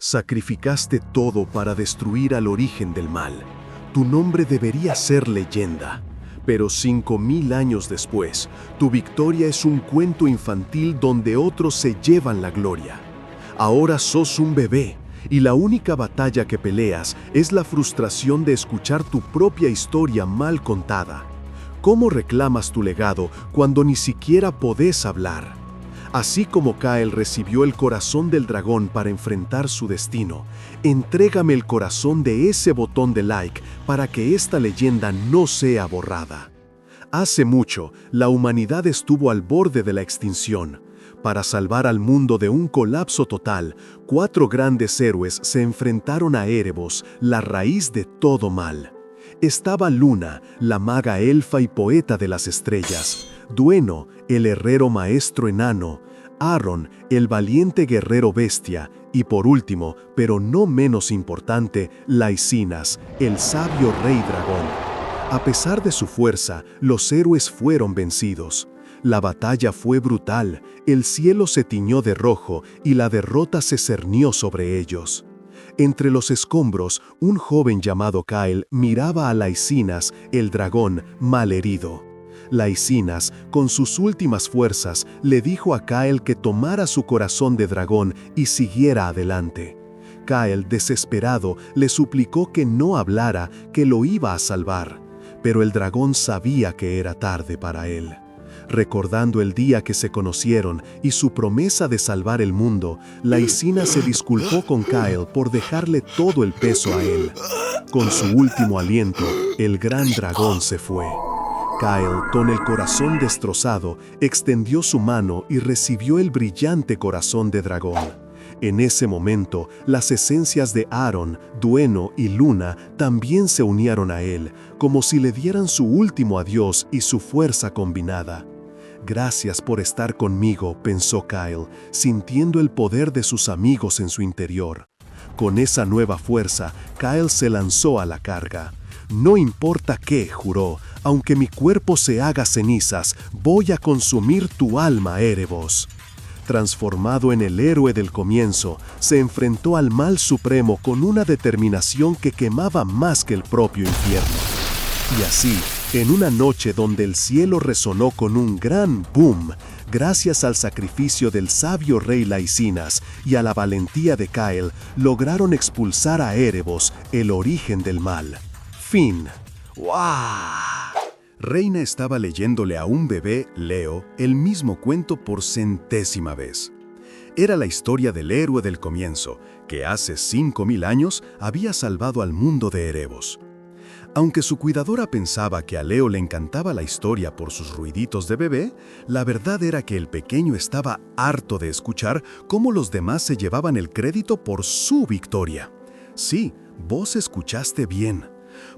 Sacrificaste todo para destruir al origen del mal. Tu nombre debería ser leyenda. Pero 5000 años después, tu victoria es un cuento infantil donde otros se llevan la gloria. Ahora sos un bebé, y la única batalla que peleas es la frustración de escuchar tu propia historia mal contada. ¿Cómo reclamas tu legado cuando ni siquiera podés hablar? Así como Kael recibió el corazón del dragón para enfrentar su destino, entrégame el corazón de ese botón de like para que esta leyenda no sea borrada. Hace mucho, la humanidad estuvo al borde de la extinción. Para salvar al mundo de un colapso total, 4 grandes héroes se enfrentaron a Erebos, la raíz de todo mal. Estaba Luna, la maga elfa y poeta de las estrellas, Dueno, el herrero maestro enano, Aaron, el valiente guerrero bestia, y por último, pero no menos importante, Laicinas, el sabio rey dragón. A pesar de su fuerza, los héroes fueron vencidos. La batalla fue brutal, el cielo se tiñó de rojo y la derrota se cernió sobre ellos. Entre los escombros, un joven llamado Kael miraba a Laicinas, el dragón, malherido. Laicinas, con sus últimas fuerzas, le dijo a Kael que tomara su corazón de dragón y siguiera adelante. Kael, desesperado, le suplicó que no hablara, que lo iba a salvar. Pero el dragón sabía que era tarde para él. Recordando el día que se conocieron y su promesa de salvar el mundo, Laicinas se disculpó con Kael por dejarle todo el peso a él. Con su último aliento, el gran dragón se fue. Kael, con el corazón destrozado, extendió su mano y recibió el brillante corazón de dragón. En ese momento, las esencias de Aaron, Dueno y Luna también se unieron a él, como si le dieran su último adiós y su fuerza combinada. Gracias por estar conmigo, pensó Kael, sintiendo el poder de sus amigos en su interior. Con esa nueva fuerza, Kael se lanzó a la carga. No importa qué, juró, aunque mi cuerpo se haga cenizas, voy a consumir tu alma, Erebos. Transformado en el héroe del comienzo, se enfrentó al mal supremo con una determinación que quemaba más que el propio infierno. Y así, en una noche donde el cielo resonó con un gran boom, gracias al sacrificio del sabio rey Laicinas y a la valentía de Kael, lograron expulsar a Erebos, el origen del mal. Fin. ¡Wow! Reina estaba leyéndole a un bebé, Leo, el mismo cuento por centésima vez. Era la historia del héroe del comienzo, que hace 5000 años había salvado al mundo de Erebos. Aunque su cuidadora pensaba que a Leo le encantaba la historia por sus ruiditos de bebé, la verdad era que el pequeño estaba harto de escuchar cómo los demás se llevaban el crédito por su victoria. Sí, vos escuchaste bien.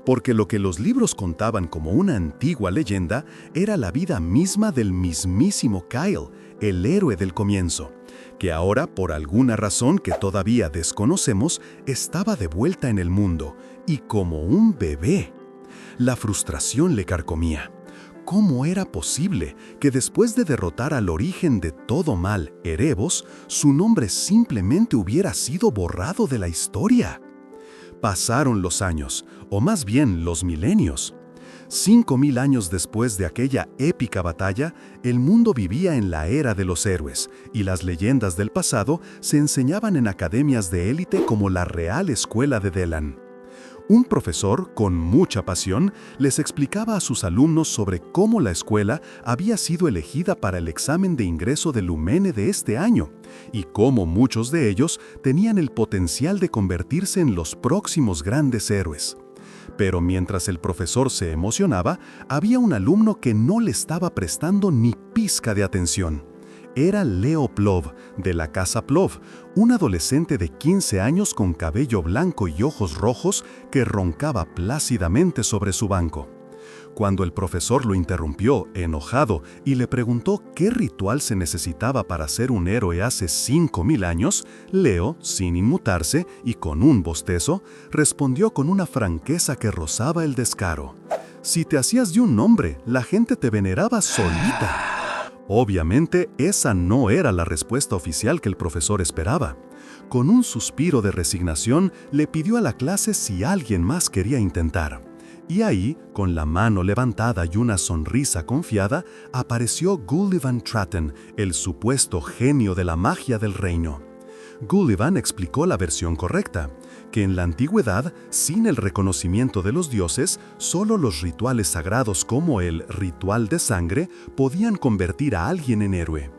Porque lo que los libros contaban como una antigua leyenda era la vida misma del mismísimo Kael, el héroe del comienzo, que ahora, por alguna razón que todavía desconocemos, estaba de vuelta en el mundo, y como un bebé. La frustración le carcomía. ¿Cómo era posible que después de derrotar al origen de todo mal, Erebos, su nombre simplemente hubiera sido borrado de la historia? Pasaron los años, o más bien los milenios. 5000 años después de aquella épica batalla, el mundo vivía en la era de los héroes, y las leyendas del pasado se enseñaban en academias de élite como la Real Escuela de Delan. Un profesor, con mucha pasión, les explicaba a sus alumnos sobre cómo la escuela había sido elegida para el examen de ingreso del Lumene de este año, y cómo muchos de ellos tenían el potencial de convertirse en los próximos grandes héroes. Pero mientras el profesor se emocionaba, había un alumno que no le estaba prestando ni pizca de atención. Era Leo Plov, de la casa Plov, un adolescente de 15 años con cabello blanco y ojos rojos que roncaba plácidamente sobre su banco. Cuando el profesor lo interrumpió, enojado, y le preguntó qué ritual se necesitaba para ser un héroe hace 5000 años, Leo, sin inmutarse y con un bostezo, respondió con una franqueza que rozaba el descaro. Si te hacías de un nombre, la gente te veneraba solita. Obviamente, esa no era la respuesta oficial que el profesor esperaba. con un suspiro de resignación, le pidió a la clase si alguien más quería intentar. Y ahí, con la mano levantada y una sonrisa confiada, apareció Gullivan Tratton, el supuesto genio de la magia del reino. Gullivan explicó la versión correcta, que en la antigüedad, sin el reconocimiento de los dioses, solo los rituales sagrados como el ritual de sangre podían convertir a alguien en héroe.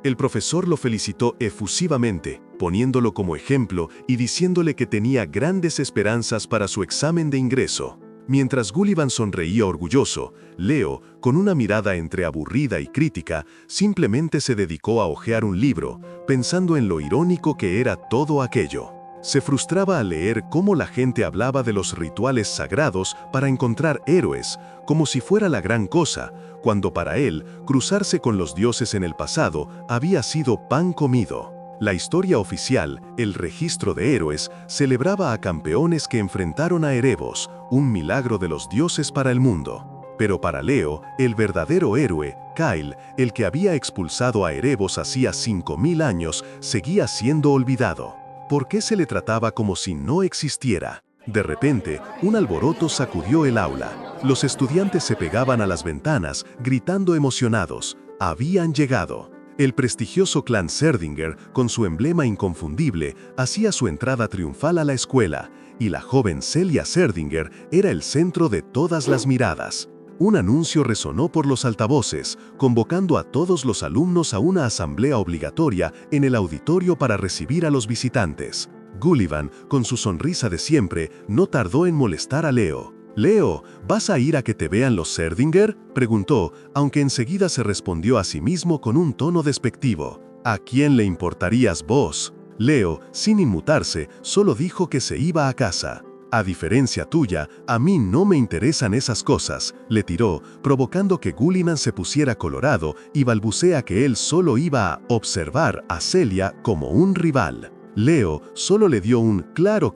El profesor lo felicitó efusivamente, poniéndolo como ejemplo y diciéndole que tenía grandes esperanzas para su examen de ingreso. Mientras Gullivan sonreía orgulloso, Leo, con una mirada entre aburrida y crítica, simplemente se dedicó a hojear un libro, pensando en lo irónico que era todo aquello. Se frustraba al leer cómo la gente hablaba de los rituales sagrados para encontrar héroes, como si fuera la gran cosa, cuando para él, cruzarse con los dioses en el pasado había sido pan comido. La historia oficial, el registro de héroes, celebraba a campeones que enfrentaron a Erebos, un milagro de los dioses para el mundo. Pero para Leo, el verdadero héroe, Kyle, el que había expulsado a Erebos hacía 5000 años, seguía siendo olvidado. ¿Por qué se le trataba como si no existiera? De repente, un alboroto sacudió el aula. Los estudiantes se pegaban a las ventanas, gritando emocionados. Habían llegado. El prestigioso clan Serdinger, con su emblema inconfundible, hacía su entrada triunfal a la escuela, y la joven Celia Serdinger era el centro de todas las miradas. Un anuncio resonó por los altavoces, convocando a todos los alumnos a una asamblea obligatoria en el auditorio para recibir a los visitantes. Gullivan, con su sonrisa de siempre, no tardó en molestar a Leo. «Leo, ¿vas a ir a que te vean los Serdinger?», preguntó, aunque enseguida se respondió a sí mismo con un tono despectivo. «¿A quién le importarías vos?». Leo, sin inmutarse, solo dijo que se iba a casa. «A diferencia tuya, a mí no me interesan esas cosas», le tiró, provocando que Gullivan se pusiera colorado y balbucea que él solo iba a observar a Celia como un rival. Leo solo le dio un claro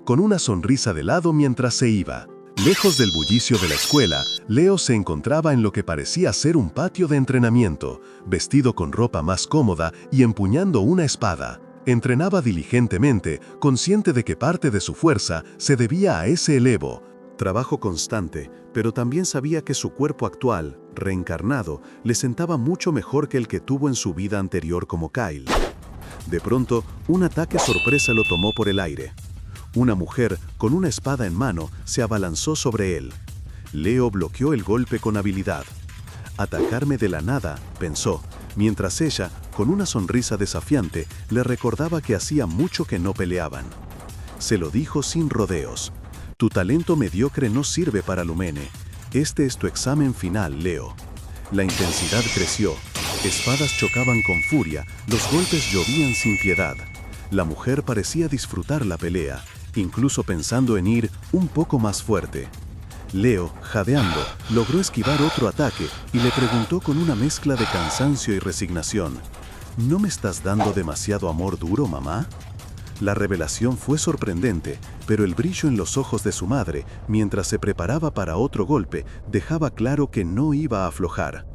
con una sonrisa de lado mientras se iba. Lejos del bullicio de la escuela, Leo se encontraba en lo que parecía ser un patio de entrenamiento, vestido con ropa más cómoda y empuñando una espada. Entrenaba diligentemente, consciente de que parte de su fuerza se debía a ese elevo. Trabajo constante, pero también sabía que su cuerpo actual, reencarnado, le sentaba mucho mejor que el que tuvo en su vida anterior como Kyle. De pronto, un ataque sorpresa lo tomó por el aire. Una mujer, con una espada en mano, se abalanzó sobre él. Leo bloqueó el golpe con habilidad. «Atacarme de la nada», pensó, mientras ella, con una sonrisa desafiante, le recordaba que hacía mucho que no peleaban. Se lo dijo sin rodeos. «Tu talento mediocre no sirve para Lumene. Este es tu examen final, Leo». La intensidad creció. Espadas chocaban con furia, los golpes llovían sin piedad. La mujer parecía disfrutar la pelea, incluso pensando en ir un poco más fuerte. Leo, jadeando, logró esquivar otro ataque y le preguntó con una mezcla de cansancio y resignación: «¿No me estás dando demasiado amor duro, mamá?». La revelación fue sorprendente, pero el brillo en los ojos de su madre, mientras se preparaba para otro golpe, dejaba claro que no iba a aflojar.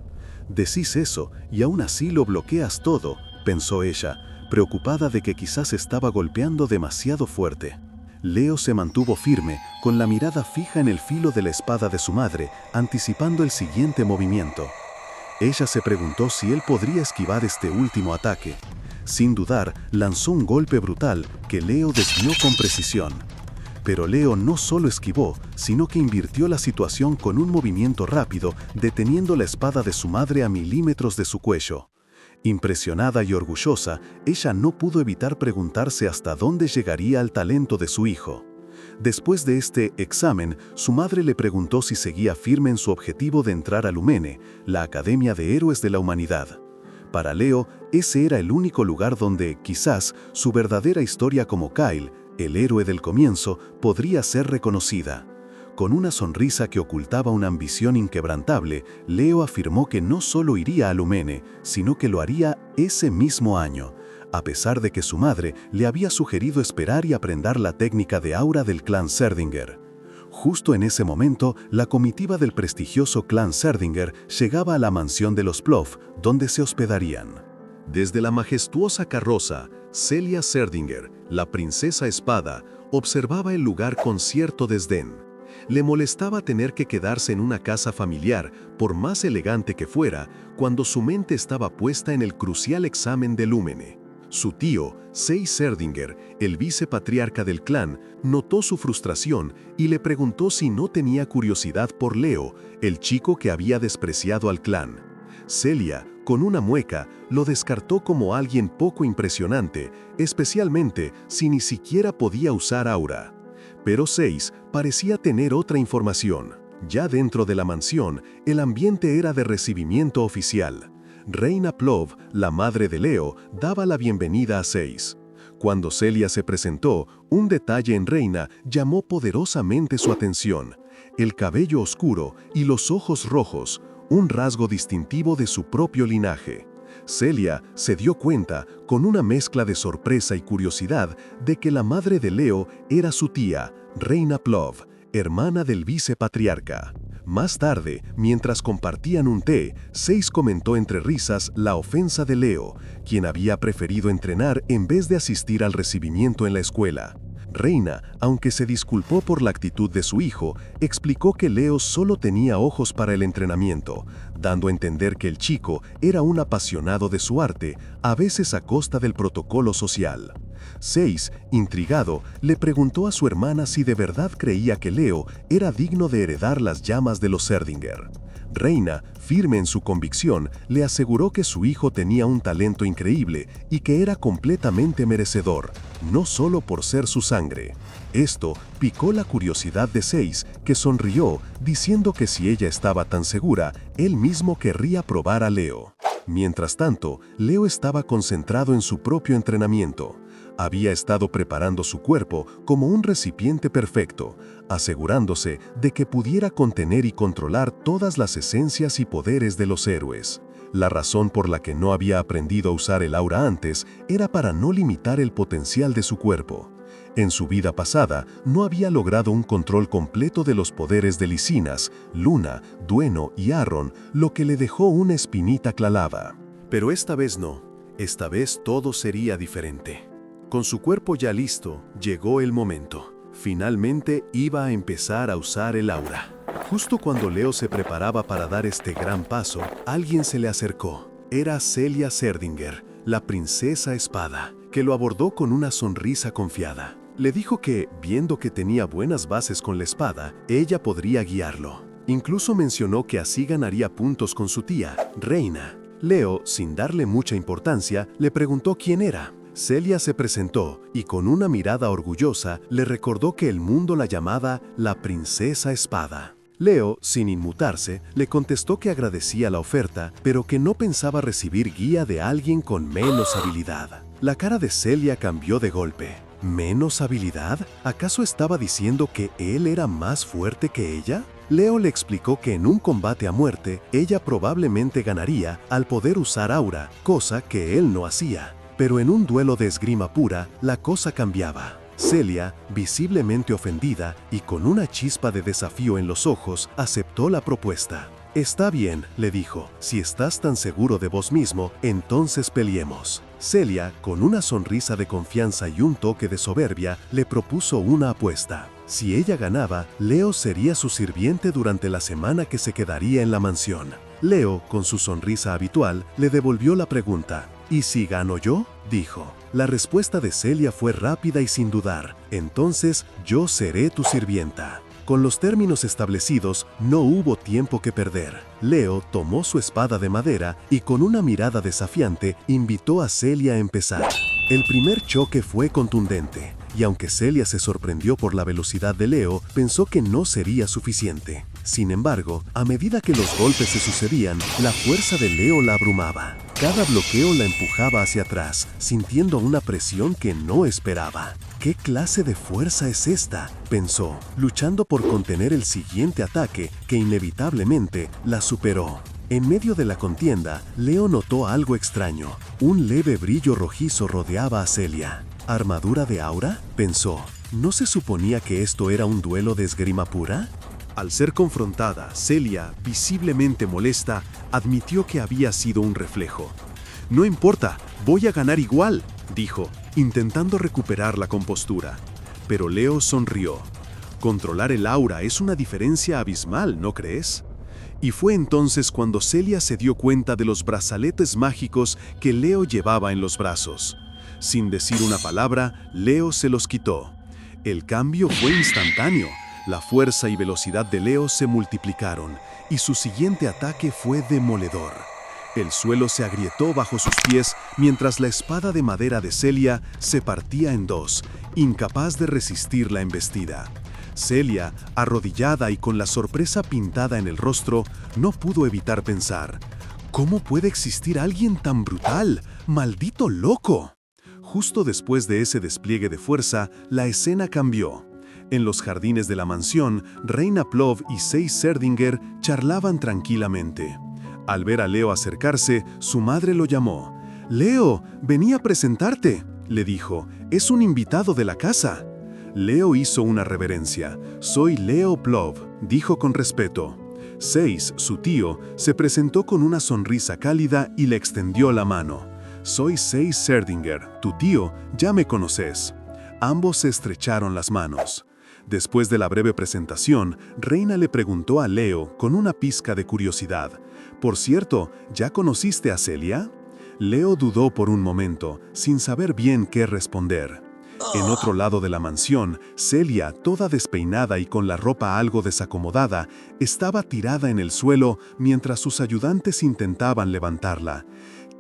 «Decís eso y aún así lo bloqueas todo», pensó ella, preocupada de que quizás estaba golpeando demasiado fuerte. Leo se mantuvo firme, con la mirada fija en el filo de la espada de su madre, anticipando el siguiente movimiento. Ella se preguntó si él podría esquivar este último ataque. Sin dudar, lanzó un golpe brutal que Leo desvió con precisión. Pero Leo no solo esquivó, sino que invirtió la situación con un movimiento rápido, deteniendo la espada de su madre a milímetros de su cuello. Impresionada y orgullosa, ella no pudo evitar preguntarse hasta dónde llegaría el talento de su hijo. Después de este examen, su madre le preguntó si seguía firme en su objetivo de entrar a Lumene, la Academia de Héroes de la Humanidad. Para Leo, ese era el único lugar donde, quizás, su verdadera historia como Kyle, el héroe del comienzo, podría ser reconocida. Con una sonrisa que ocultaba una ambición inquebrantable, Leo afirmó que no solo iría a Lumene, sino que lo haría ese mismo año, a pesar de que su madre le había sugerido esperar y aprender la técnica de aura del clan Serdinger. Justo en ese momento, la comitiva del prestigioso clan Serdinger llegaba a la mansión de los Plough, donde se hospedarían. Desde la majestuosa carroza, Celia Serdinger, la princesa espada, observaba el lugar con cierto desdén. Le molestaba tener que quedarse en una casa familiar, por más elegante que fuera, cuando su mente estaba puesta en el crucial examen de Lúmene. Su tío, Sei Serdinger, el vicepatriarca del clan, notó su frustración y le preguntó si no tenía curiosidad por Leo, el chico que había despreciado al clan. Celia, con una mueca, lo descartó como alguien poco impresionante, especialmente si ni siquiera podía usar aura. Pero Seis parecía tener otra información. Ya dentro de la mansión, el ambiente era de recibimiento oficial. Reina Plov, la madre de Leo, daba la bienvenida a Seis. Cuando Celia se presentó, un detalle en Reina llamó poderosamente su atención: el cabello oscuro y los ojos rojos, un rasgo distintivo de su propio linaje. Celia se dio cuenta, con una mezcla de sorpresa y curiosidad, de que la madre de Leo era su tía, Reina Plov, hermana del vicepatriarca. Más tarde, mientras compartían un té, Seis comentó entre risas la ofensa de Leo, quien había preferido entrenar en vez de asistir al recibimiento en la escuela. Reina, aunque se disculpó por la actitud de su hijo, explicó que Leo solo tenía ojos para el entrenamiento, dando a entender que el chico era un apasionado de su arte, a veces a costa del protocolo social. Seis, intrigado, le preguntó a su hermana si de verdad creía que Leo era digno de heredar las llamas de los Serdinger. Reina, firme en su convicción, le aseguró que su hijo tenía un talento increíble y que era completamente merecedor, no solo por ser su sangre. Esto picó la curiosidad de Seis, que sonrió, diciendo que si ella estaba tan segura, él mismo querría probar a Leo. Mientras tanto, Leo estaba concentrado en su propio entrenamiento. Había estado preparando su cuerpo como un recipiente perfecto, asegurándose de que pudiera contener y controlar todas las esencias y poderes de los héroes. La razón por la que no había aprendido a usar el aura antes era para no limitar el potencial de su cuerpo. En su vida pasada, no había logrado un control completo de los poderes de Licinas, Luna, Dueno y Arron, lo que le dejó una espinita clavada. Pero esta vez no. Esta vez todo sería diferente. Con su cuerpo ya listo, llegó el momento. Finalmente iba a empezar a usar el aura. Justo cuando Leo se preparaba para dar este gran paso, alguien se le acercó. Era Celia Serdinger, la princesa espada, que lo abordó con una sonrisa confiada. Le dijo que, viendo que tenía buenas bases con la espada, ella podría guiarlo. Incluso mencionó que así ganaría puntos con su tía, Reina. Leo, sin darle mucha importancia, le preguntó quién era. Celia se presentó y con una mirada orgullosa le recordó que el mundo la llamaba la princesa espada. Leo, sin inmutarse, le contestó que agradecía la oferta, pero que no pensaba recibir guía de alguien con menos habilidad. La cara de Celia cambió de golpe. ¿Menos habilidad? ¿Acaso estaba diciendo que él era más fuerte que ella? Leo le explicó que en un combate a muerte, ella probablemente ganaría al poder usar aura, cosa que él no hacía. Pero en un duelo de esgrima pura, la cosa cambiaba. Celia, visiblemente ofendida y con una chispa de desafío en los ojos, aceptó la propuesta. «Está bien», le dijo, «si estás tan seguro de vos mismo, entonces peleemos». Celia, con una sonrisa de confianza y un toque de soberbia, le propuso una apuesta. Si ella ganaba, Leo sería su sirviente durante la semana que se quedaría en la mansión. Leo, con su sonrisa habitual, le devolvió la pregunta. «¿Y si gano yo?», dijo. La respuesta de Celia fue rápida y sin dudar. «Entonces, yo seré tu sirvienta». Con los términos establecidos, no hubo tiempo que perder. Leo tomó su espada de madera y con una mirada desafiante, invitó a Celia a empezar. El primer choque fue contundente, y aunque Celia se sorprendió por la velocidad de Leo, pensó que no sería suficiente. Sin embargo, a medida que los golpes se sucedían, la fuerza de Leo la abrumaba. Cada bloqueo la empujaba hacia atrás, sintiendo una presión que no esperaba. «¿Qué clase de fuerza es esta?», pensó, luchando por contener el siguiente ataque que inevitablemente la superó. En medio de la contienda, Leo notó algo extraño. Un leve brillo rojizo rodeaba a Celia. ¿Armadura de aura?, pensó. ¿No se suponía que esto era un duelo de esgrima pura? Al ser confrontada, Celia, visiblemente molesta, admitió que había sido un reflejo. «No importa, voy a ganar igual», dijo, intentando recuperar la compostura. Pero Leo sonrió. Controlar el aura es una diferencia abismal, ¿no crees? Y fue entonces cuando Celia se dio cuenta de los brazaletes mágicos que Leo llevaba en los brazos. Sin decir una palabra, Leo se los quitó. El cambio fue instantáneo. La fuerza y velocidad de Leo se multiplicaron, y su siguiente ataque fue demoledor. El suelo se agrietó bajo sus pies mientras la espada de madera de Celia se partía en dos, incapaz de resistir la embestida. Celia, arrodillada y con la sorpresa pintada en el rostro, no pudo evitar pensar: ¿cómo puede existir alguien tan brutal? ¡Maldito loco! Justo después de ese despliegue de fuerza, la escena cambió. En los jardines de la mansión, Reina Plov y Seis Serdinger charlaban tranquilamente. Al ver a Leo acercarse, su madre lo llamó. «Leo, vení a presentarte», le dijo. «Es un invitado de la casa». Leo hizo una reverencia. «Soy Leo Plov», dijo con respeto. Seis, su tío, se presentó con una sonrisa cálida y le extendió la mano. «Soy Seis Serdinger, tu tío, ya me conoces». Ambos se estrecharon las manos. Después de la breve presentación, Reina le preguntó a Leo con una pizca de curiosidad: «Por cierto, ¿ya conociste a Celia?». Leo dudó por un momento, sin saber bien qué responder. En otro lado de la mansión, Celia, toda despeinada y con la ropa algo desacomodada, estaba tirada en el suelo mientras sus ayudantes intentaban levantarla.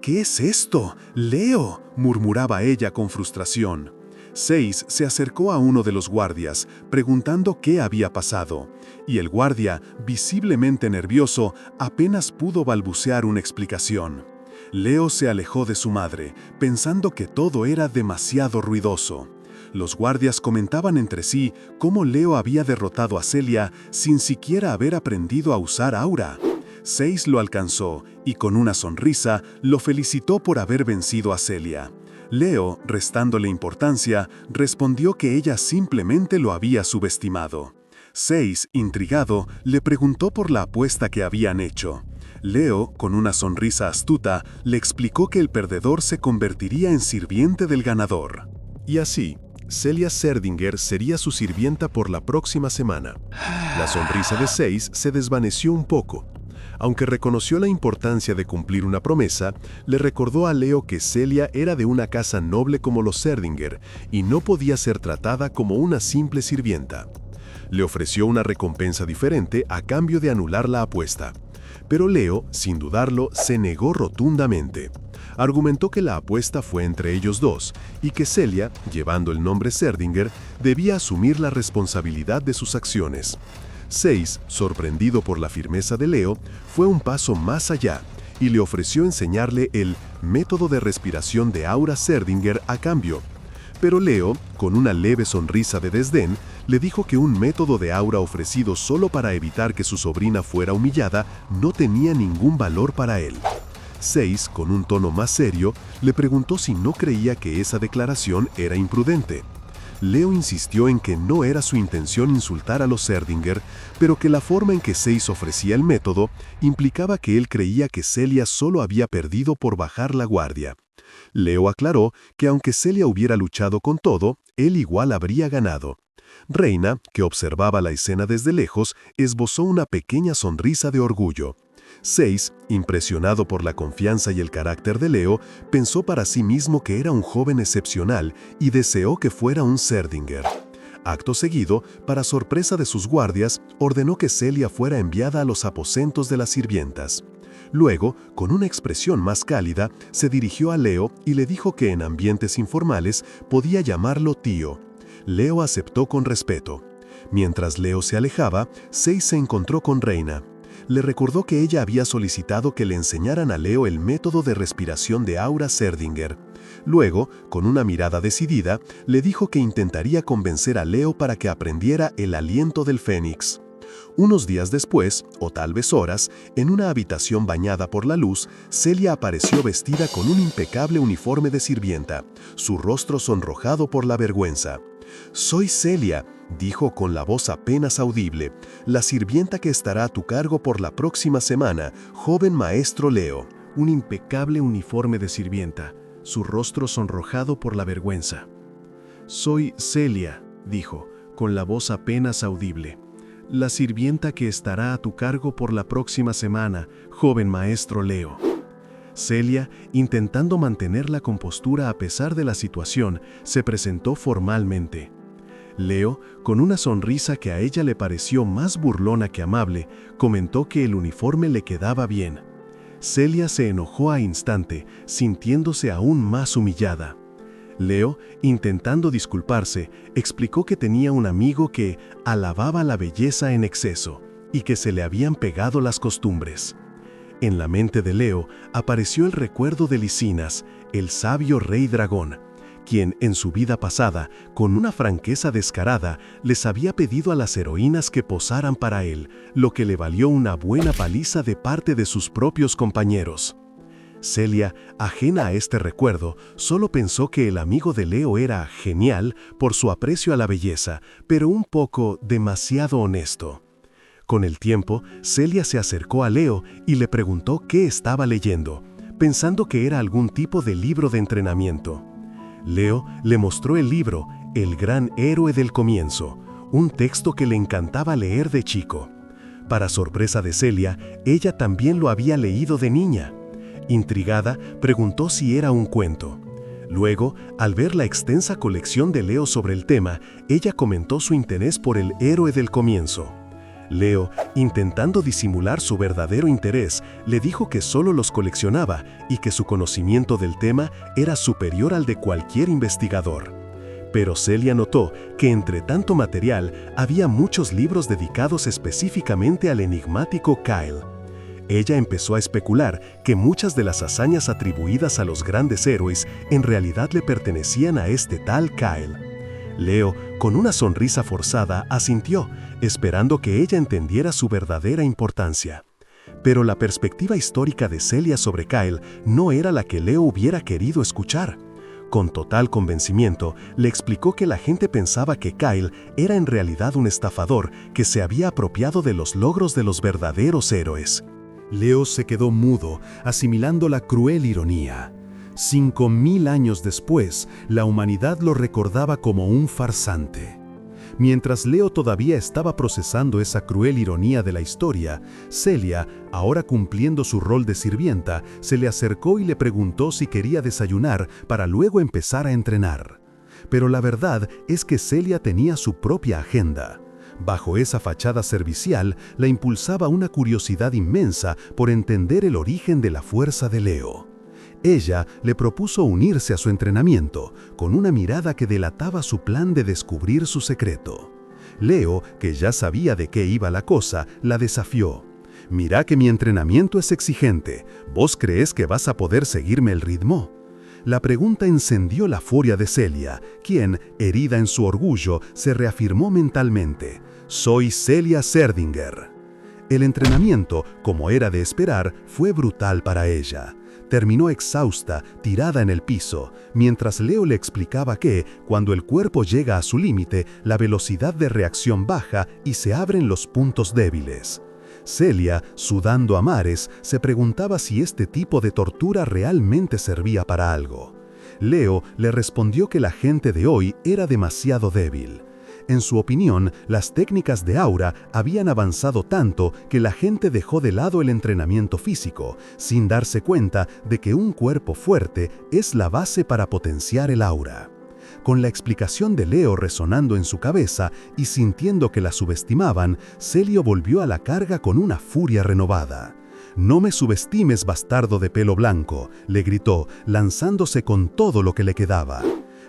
«¿Qué es esto? ¡Leo!», murmuraba ella con frustración. Seis se acercó a uno de los guardias, preguntando qué había pasado, y el guardia, visiblemente nervioso, apenas pudo balbucear una explicación. Leo se alejó de su madre, pensando que todo era demasiado ruidoso. Los guardias comentaban entre sí cómo Leo había derrotado a Celia sin siquiera haber aprendido a usar aura. Seis lo alcanzó y con una sonrisa lo felicitó por haber vencido a Celia. Leo, restándole importancia, respondió que ella simplemente lo había subestimado. Seis, intrigado, le preguntó por la apuesta que habían hecho. Leo, con una sonrisa astuta, le explicó que el perdedor se convertiría en sirviente del ganador. Y así, Celia Serdinger sería su sirvienta por la próxima semana. La sonrisa de Seis se desvaneció un poco. Aunque reconoció la importancia de cumplir una promesa, le recordó a Leo que Celia era de una casa noble como los Serdinger y no podía ser tratada como una simple sirvienta. Le ofreció una recompensa diferente a cambio de anular la apuesta. Pero Leo, sin dudarlo, se negó rotundamente. Argumentó que la apuesta fue entre ellos dos y que Celia, llevando el nombre Serdinger, debía asumir la responsabilidad de sus acciones. Seis, sorprendido por la firmeza de Leo, fue un paso más allá y le ofreció enseñarle el método de respiración de aura Serdinger a cambio. Pero Leo, con una leve sonrisa de desdén, le dijo que un método de aura ofrecido solo para evitar que su sobrina fuera humillada no tenía ningún valor para él. Seis, con un tono más serio, le preguntó si no creía que esa declaración era imprudente. Leo insistió en que no era su intención insultar a los Serdinger, pero que la forma en que Seis ofrecía el método implicaba que él creía que Celia solo había perdido por bajar la guardia. Leo aclaró que aunque Celia hubiera luchado con todo, él igual habría ganado. Reina, que observaba la escena desde lejos, esbozó una pequeña sonrisa de orgullo. Seis, impresionado por la confianza y el carácter de Leo, pensó para sí mismo que era un joven excepcional y deseó que fuera un Serdinger. Acto seguido, para sorpresa de sus guardias, ordenó que Celia fuera enviada a los aposentos de las sirvientas. Luego, con una expresión más cálida, se dirigió a Leo y le dijo que en ambientes informales podía llamarlo tío. Leo aceptó con respeto. Mientras Leo se alejaba, Seis se encontró con Reina. Le recordó que ella había solicitado que le enseñaran a Leo el método de respiración de aura Serdinger. Luego, con una mirada decidida, le dijo que intentaría convencer a Leo para que aprendiera el aliento del Fénix. Unos días después, o tal vez horas, en una habitación bañada por la luz, Celia apareció vestida con un impecable uniforme de sirvienta, su rostro sonrojado por la vergüenza. «Soy Celia», dijo con la voz apenas audible, «la sirvienta que estará a tu cargo por la próxima semana, joven maestro Leo». Un impecable uniforme de sirvienta. su rostro sonrojado por la vergüenza. «Soy Celia», dijo, con la voz apenas audible. «La sirvienta que estará a tu cargo por la próxima semana, joven maestro Leo». Celia, intentando mantener la compostura a pesar de la situación, se presentó formalmente. Leo, con una sonrisa que a ella le pareció más burlona que amable, comentó que el uniforme le quedaba bien. Celia se enojó a instante, sintiéndose aún más humillada. Leo, intentando disculparse, explicó que tenía un amigo que alababa la belleza en exceso y que se le habían pegado las costumbres. En la mente de Leo apareció el recuerdo de Licinas, el sabio rey dragón, quien en su vida pasada, con una franqueza descarada, les había pedido a las heroínas que posaran para él, lo que le valió una buena paliza de parte de sus propios compañeros. Celia, ajena a este recuerdo, solo pensó que el amigo de Leo era genial por su aprecio a la belleza, pero un poco demasiado honesto. Con el tiempo, Celia se acercó a Leo y le preguntó qué estaba leyendo, pensando que era algún tipo de libro de entrenamiento. Leo le mostró el libro El gran héroe del comienzo, un texto que le encantaba leer de chico. Para sorpresa de Celia, ella también lo había leído de niña. Intrigada, preguntó si era un cuento. Luego, al ver la extensa colección de Leo sobre el tema, ella comentó su interés por el héroe del comienzo. Leo, intentando disimular su verdadero interés, le dijo que solo los coleccionaba y que su conocimiento del tema era superior al de cualquier investigador. Pero Celia notó que entre tanto material había muchos libros dedicados específicamente al enigmático Kyle. Ella empezó a especular que muchas de las hazañas atribuidas a los grandes héroes en realidad le pertenecían a este tal Kyle. Leo, con una sonrisa forzada, asintió, esperando que ella entendiera su verdadera importancia. Pero la perspectiva histórica de Celia sobre Kyle no era la que Leo hubiera querido escuchar. Con total convencimiento, le explicó que la gente pensaba que Kyle era en realidad un estafador que se había apropiado de los logros de los verdaderos héroes. Leo se quedó mudo, asimilando la cruel ironía. 5000 años después, la humanidad lo recordaba como un farsante. Mientras Leo todavía estaba procesando esa cruel ironía de la historia, Celia, ahora cumpliendo su rol de sirvienta, se le acercó y le preguntó si quería desayunar para luego empezar a entrenar. Pero la verdad es que Celia tenía su propia agenda. Bajo esa fachada servicial, la impulsaba una curiosidad inmensa por entender el origen de la fuerza de Leo. Ella le propuso unirse a su entrenamiento, con una mirada que delataba su plan de descubrir su secreto. Leo, que ya sabía de qué iba la cosa, la desafió. «Mira que mi entrenamiento es exigente. ¿Vos crees que vas a poder seguirme el ritmo?» La pregunta encendió la furia de Celia, quien, herida en su orgullo, se reafirmó mentalmente. «Soy Celia Serdinger». El entrenamiento, como era de esperar, fue brutal para ella. Terminó exhausta, tirada en el piso, mientras Leo le explicaba que, cuando el cuerpo llega a su límite, la velocidad de reacción baja y se abren los puntos débiles. Celia, sudando a mares, se preguntaba si este tipo de tortura realmente servía para algo. Leo le respondió que la gente de hoy era demasiado débil. En su opinión, las técnicas de aura habían avanzado tanto que la gente dejó de lado el entrenamiento físico, sin darse cuenta de que un cuerpo fuerte es la base para potenciar el aura. Con la explicación de Leo resonando en su cabeza y sintiendo que la subestimaban, Celio volvió a la carga con una furia renovada. «No me subestimes, bastardo de pelo blanco», le gritó, lanzándose con todo lo que le quedaba.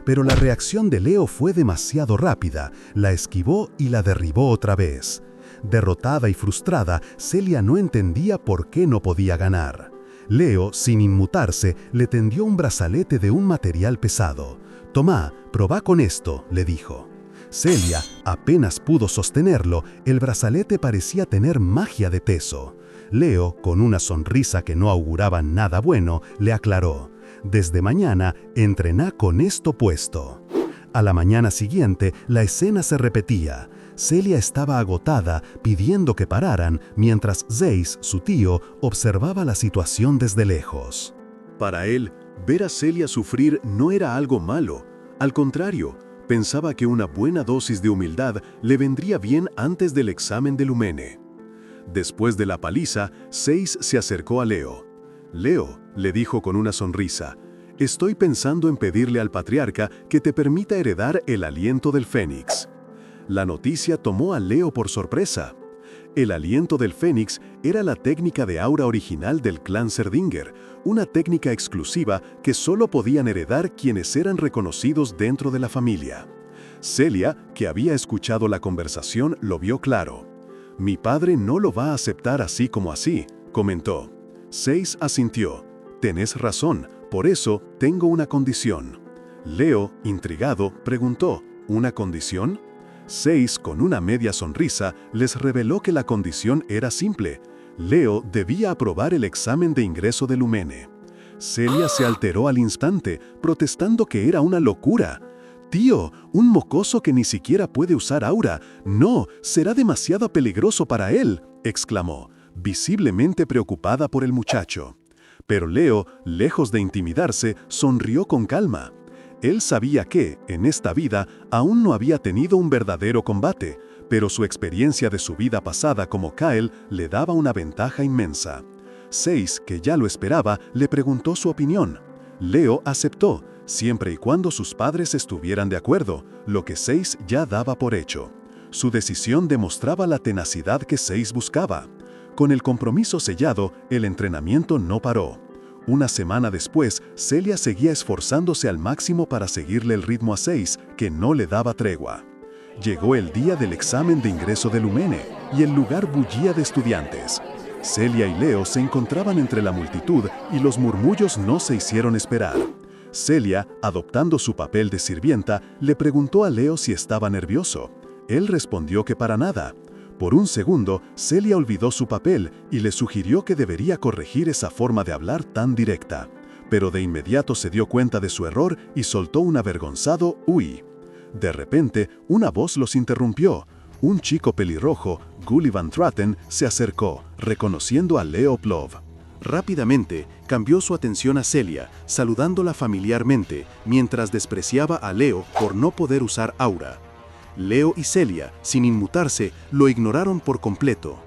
Pero la reacción de Leo fue demasiado rápida, la esquivó y la derribó otra vez. Derrotada y frustrada, Celia no entendía por qué no podía ganar. Leo, sin inmutarse, le tendió un brazalete de un material pesado. «Tomá, probá con esto», le dijo. Celia apenas pudo sostenerlo, el brazalete parecía tener magia de peso. Leo, con una sonrisa que no auguraba nada bueno, le aclaró: «Desde mañana, entrená con esto puesto». A la mañana siguiente, la escena se repetía. Celia estaba agotada, pidiendo que pararan, mientras Zeiss, su tío, observaba la situación desde lejos. Para él, Ver a Celia sufrir no era algo malo. Al contrario, pensaba que una buena dosis de humildad le vendría bien antes del examen de Lumene. Después de la paliza, Seis se acercó a Leo. «Leo», le dijo con una sonrisa, «estoy pensando en pedirle al patriarca que te permita heredar el aliento del Fénix». La noticia tomó a Leo por sorpresa. El aliento del Fénix era la técnica de aura original del clan Serdinger, una técnica exclusiva que solo podían heredar quienes eran reconocidos dentro de la familia. Celia, que había escuchado la conversación, lo vio claro. «Mi padre no lo va a aceptar así como así», comentó. Seis asintió. «Tenés razón, por eso tengo una condición». Leo, intrigado, preguntó, ¿una condición? Seis, con una media sonrisa, les reveló que la condición era simple. Leo debía aprobar el examen de ingreso de Lumene. Celia se alteró al instante, protestando que era una locura. «Tío, un mocoso que ni siquiera puede usar aura. No, será demasiado peligroso para él», exclamó, visiblemente preocupada por el muchacho. Pero Leo, lejos de intimidarse, sonrió con calma. Él sabía que, en esta vida, aún no había tenido un verdadero combate, pero su experiencia de su vida pasada como Kael le daba una ventaja inmensa. Seis, que ya lo esperaba, le preguntó su opinión. Leo aceptó, siempre y cuando sus padres estuvieran de acuerdo, lo que Seis ya daba por hecho. Su decisión demostraba la tenacidad que Seis buscaba. Con el compromiso sellado, el entrenamiento no paró. Una semana después, Celia seguía esforzándose al máximo para seguirle el ritmo a Seis, que no le daba tregua. Llegó el día del examen de ingreso de Lumene, y el lugar bullía de estudiantes. Celia y Leo se encontraban entre la multitud y los murmullos no se hicieron esperar. Celia, adoptando su papel de sirvienta, le preguntó a Leo si estaba nervioso. Él respondió que para nada. Por un segundo, Celia olvidó su papel y le sugirió que debería corregir esa forma de hablar tan directa. Pero de inmediato se dio cuenta de su error y soltó un avergonzado «uy». De repente, una voz los interrumpió. Un chico pelirrojo, Gullivan Tratten, se acercó, reconociendo a Leo Plov. Rápidamente, cambió su atención a Celia, saludándola familiarmente, mientras despreciaba a Leo por no poder usar aura. Leo y Celia, sin inmutarse, lo ignoraron por completo.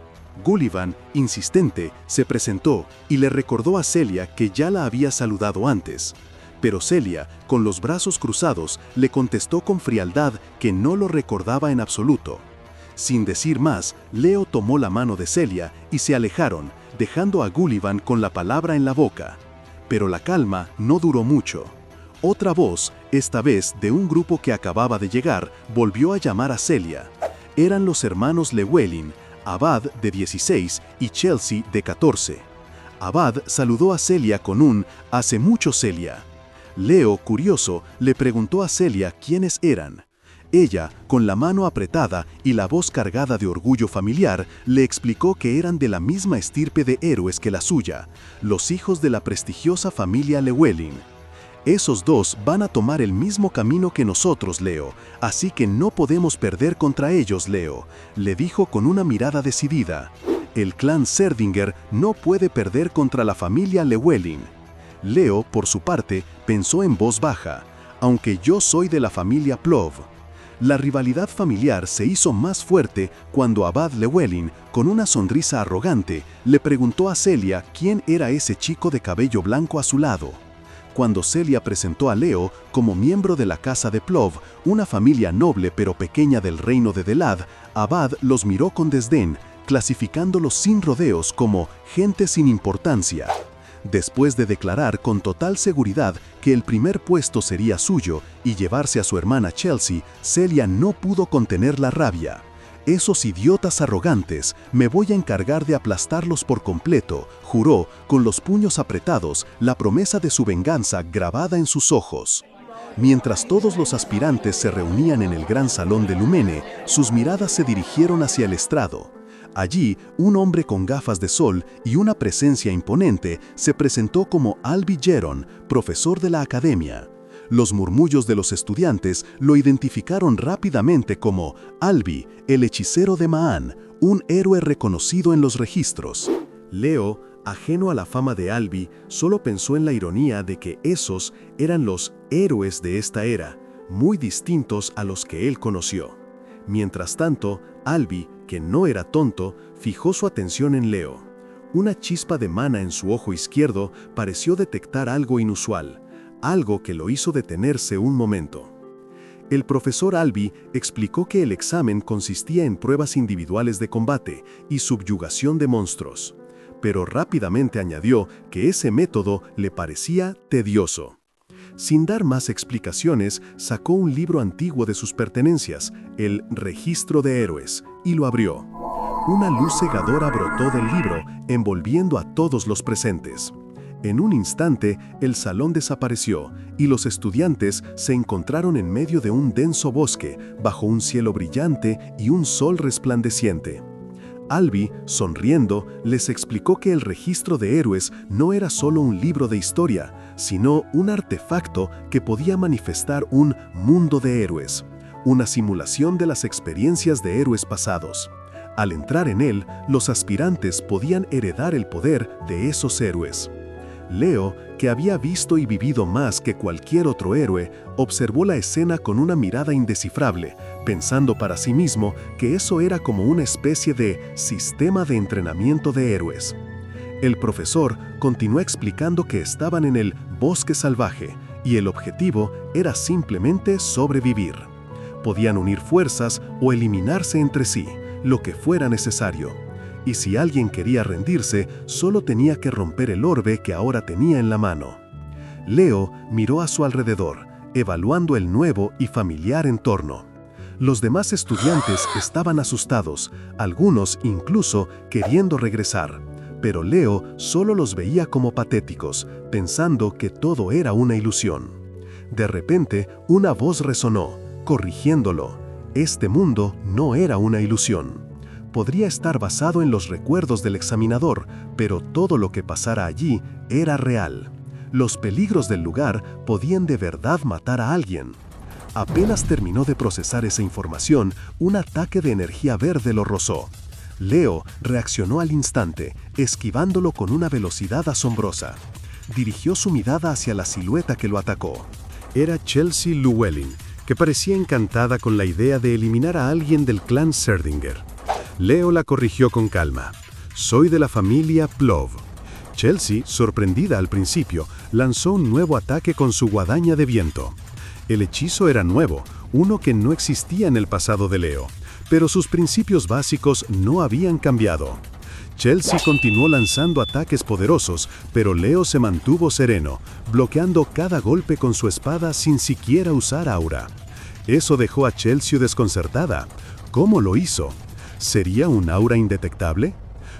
Gullivan, insistente, se presentó y le recordó a Celia que ya la había saludado antes. Pero Celia, con los brazos cruzados, le contestó con frialdad que no lo recordaba en absoluto. Sin decir más, Leo tomó la mano de Celia y se alejaron, dejando a Gullivan con la palabra en la boca. Pero la calma no duró mucho. Otra voz, esta vez de un grupo que acababa de llegar, volvió a llamar a Celia. Eran los hermanos Llewellyn, Abad de 16 y Chelsea de 14. Abad saludó a Celia con un «hace mucho, Celia». Leo, curioso, le preguntó a Celia quiénes eran. Ella, con la mano apretada y la voz cargada de orgullo familiar, le explicó que eran de la misma estirpe de héroes que la suya, los hijos de la prestigiosa familia Llewellyn. «Esos dos van a tomar el mismo camino que nosotros, Leo, así que no podemos perder contra ellos, Leo», le dijo con una mirada decidida. «El clan Serdinger no puede perder contra la familia Llewellyn». Leo, por su parte, pensó en voz baja, «aunque yo soy de la familia Plov». La rivalidad familiar se hizo más fuerte cuando Abad Llewellyn, con una sonrisa arrogante, le preguntó a Celia quién era ese chico de cabello blanco a su lado. Cuando Celia presentó a Leo como miembro de la casa de Plov, una familia noble pero pequeña del reino de Delad, Abad los miró con desdén, clasificándolos sin rodeos como gente sin importancia. Después de declarar con total seguridad que el primer puesto sería suyo y llevarse a su hermana Chelsea, Celia no pudo contener la rabia. «Esos idiotas arrogantes, me voy a encargar de aplastarlos por completo», juró, con los puños apretados, la promesa de su venganza grabada en sus ojos. Mientras todos los aspirantes se reunían en el gran salón de Lumene, sus miradas se dirigieron hacia el estrado. Allí, un hombre con gafas de sol y una presencia imponente se presentó como Albi Geron, profesor de la academia. Los murmullos de los estudiantes lo identificaron rápidamente como Albi, el hechicero de Maan, un héroe reconocido en los registros. Leo, Ajeno a la fama de Albie, solo pensó en la ironía de que esos eran los héroes de esta era, muy distintos a los que él conoció. Mientras tanto, Albie, que no era tonto, fijó su atención en Leo. Una chispa de mana en su ojo izquierdo pareció detectar algo inusual, algo que lo hizo detenerse un momento. El profesor Albie explicó que el examen consistía en pruebas individuales de combate y subyugación de monstruos, pero rápidamente añadió que ese método le parecía tedioso. Sin dar más explicaciones, sacó un libro antiguo de sus pertenencias, el Registro de Héroes, y lo abrió. Una luz cegadora brotó del libro, envolviendo a todos los presentes. En un instante, el salón desapareció y los estudiantes se encontraron en medio de un denso bosque, bajo un cielo brillante y un sol resplandeciente. Albie, sonriendo, les explicó que el registro de héroes no era solo un libro de historia, sino un artefacto que podía manifestar un mundo de héroes, una simulación de las experiencias de héroes pasados. Al entrar en él, los aspirantes podían heredar el poder de esos héroes. Leo, que había visto y vivido más que cualquier otro héroe, observó la escena con una mirada indescifrable, pensando para sí mismo que eso era como una especie de sistema de entrenamiento de héroes. El profesor continuó explicando que estaban en el bosque salvaje y el objetivo era simplemente sobrevivir. Podían unir fuerzas o eliminarse entre sí, lo que fuera necesario. Y si alguien quería rendirse, solo tenía que romper el orbe que ahora tenía en la mano. Leo miró a su alrededor, evaluando el nuevo y familiar entorno. Los demás estudiantes estaban asustados, algunos incluso queriendo regresar, pero Leo solo los veía como patéticos, pensando que todo era una ilusión. De repente, una voz resonó, corrigiéndolo. Este mundo no era una ilusión. Podría estar basado en los recuerdos del examinador, pero todo lo que pasara allí era real. Los peligros del lugar podían de verdad matar a alguien. Apenas terminó de procesar esa información, un ataque de energía verde lo rozó. Leo reaccionó al instante, esquivándolo con una velocidad asombrosa. Dirigió su mirada hacia la silueta que lo atacó. Era Chelsea Llewellyn, que parecía encantada con la idea de eliminar a alguien del clan Serdinger. Leo la corrigió con calma. Soy de la familia Plov. Chelsea, sorprendida al principio, lanzó un nuevo ataque con su guadaña de viento. El hechizo era nuevo, uno que no existía en el pasado de Leo, pero sus principios básicos no habían cambiado. Chelsea continuó lanzando ataques poderosos, pero Leo se mantuvo sereno, bloqueando cada golpe con su espada sin siquiera usar aura. Eso dejó a Chelsea desconcertada. ¿Cómo lo hizo? ¿Sería un aura indetectable?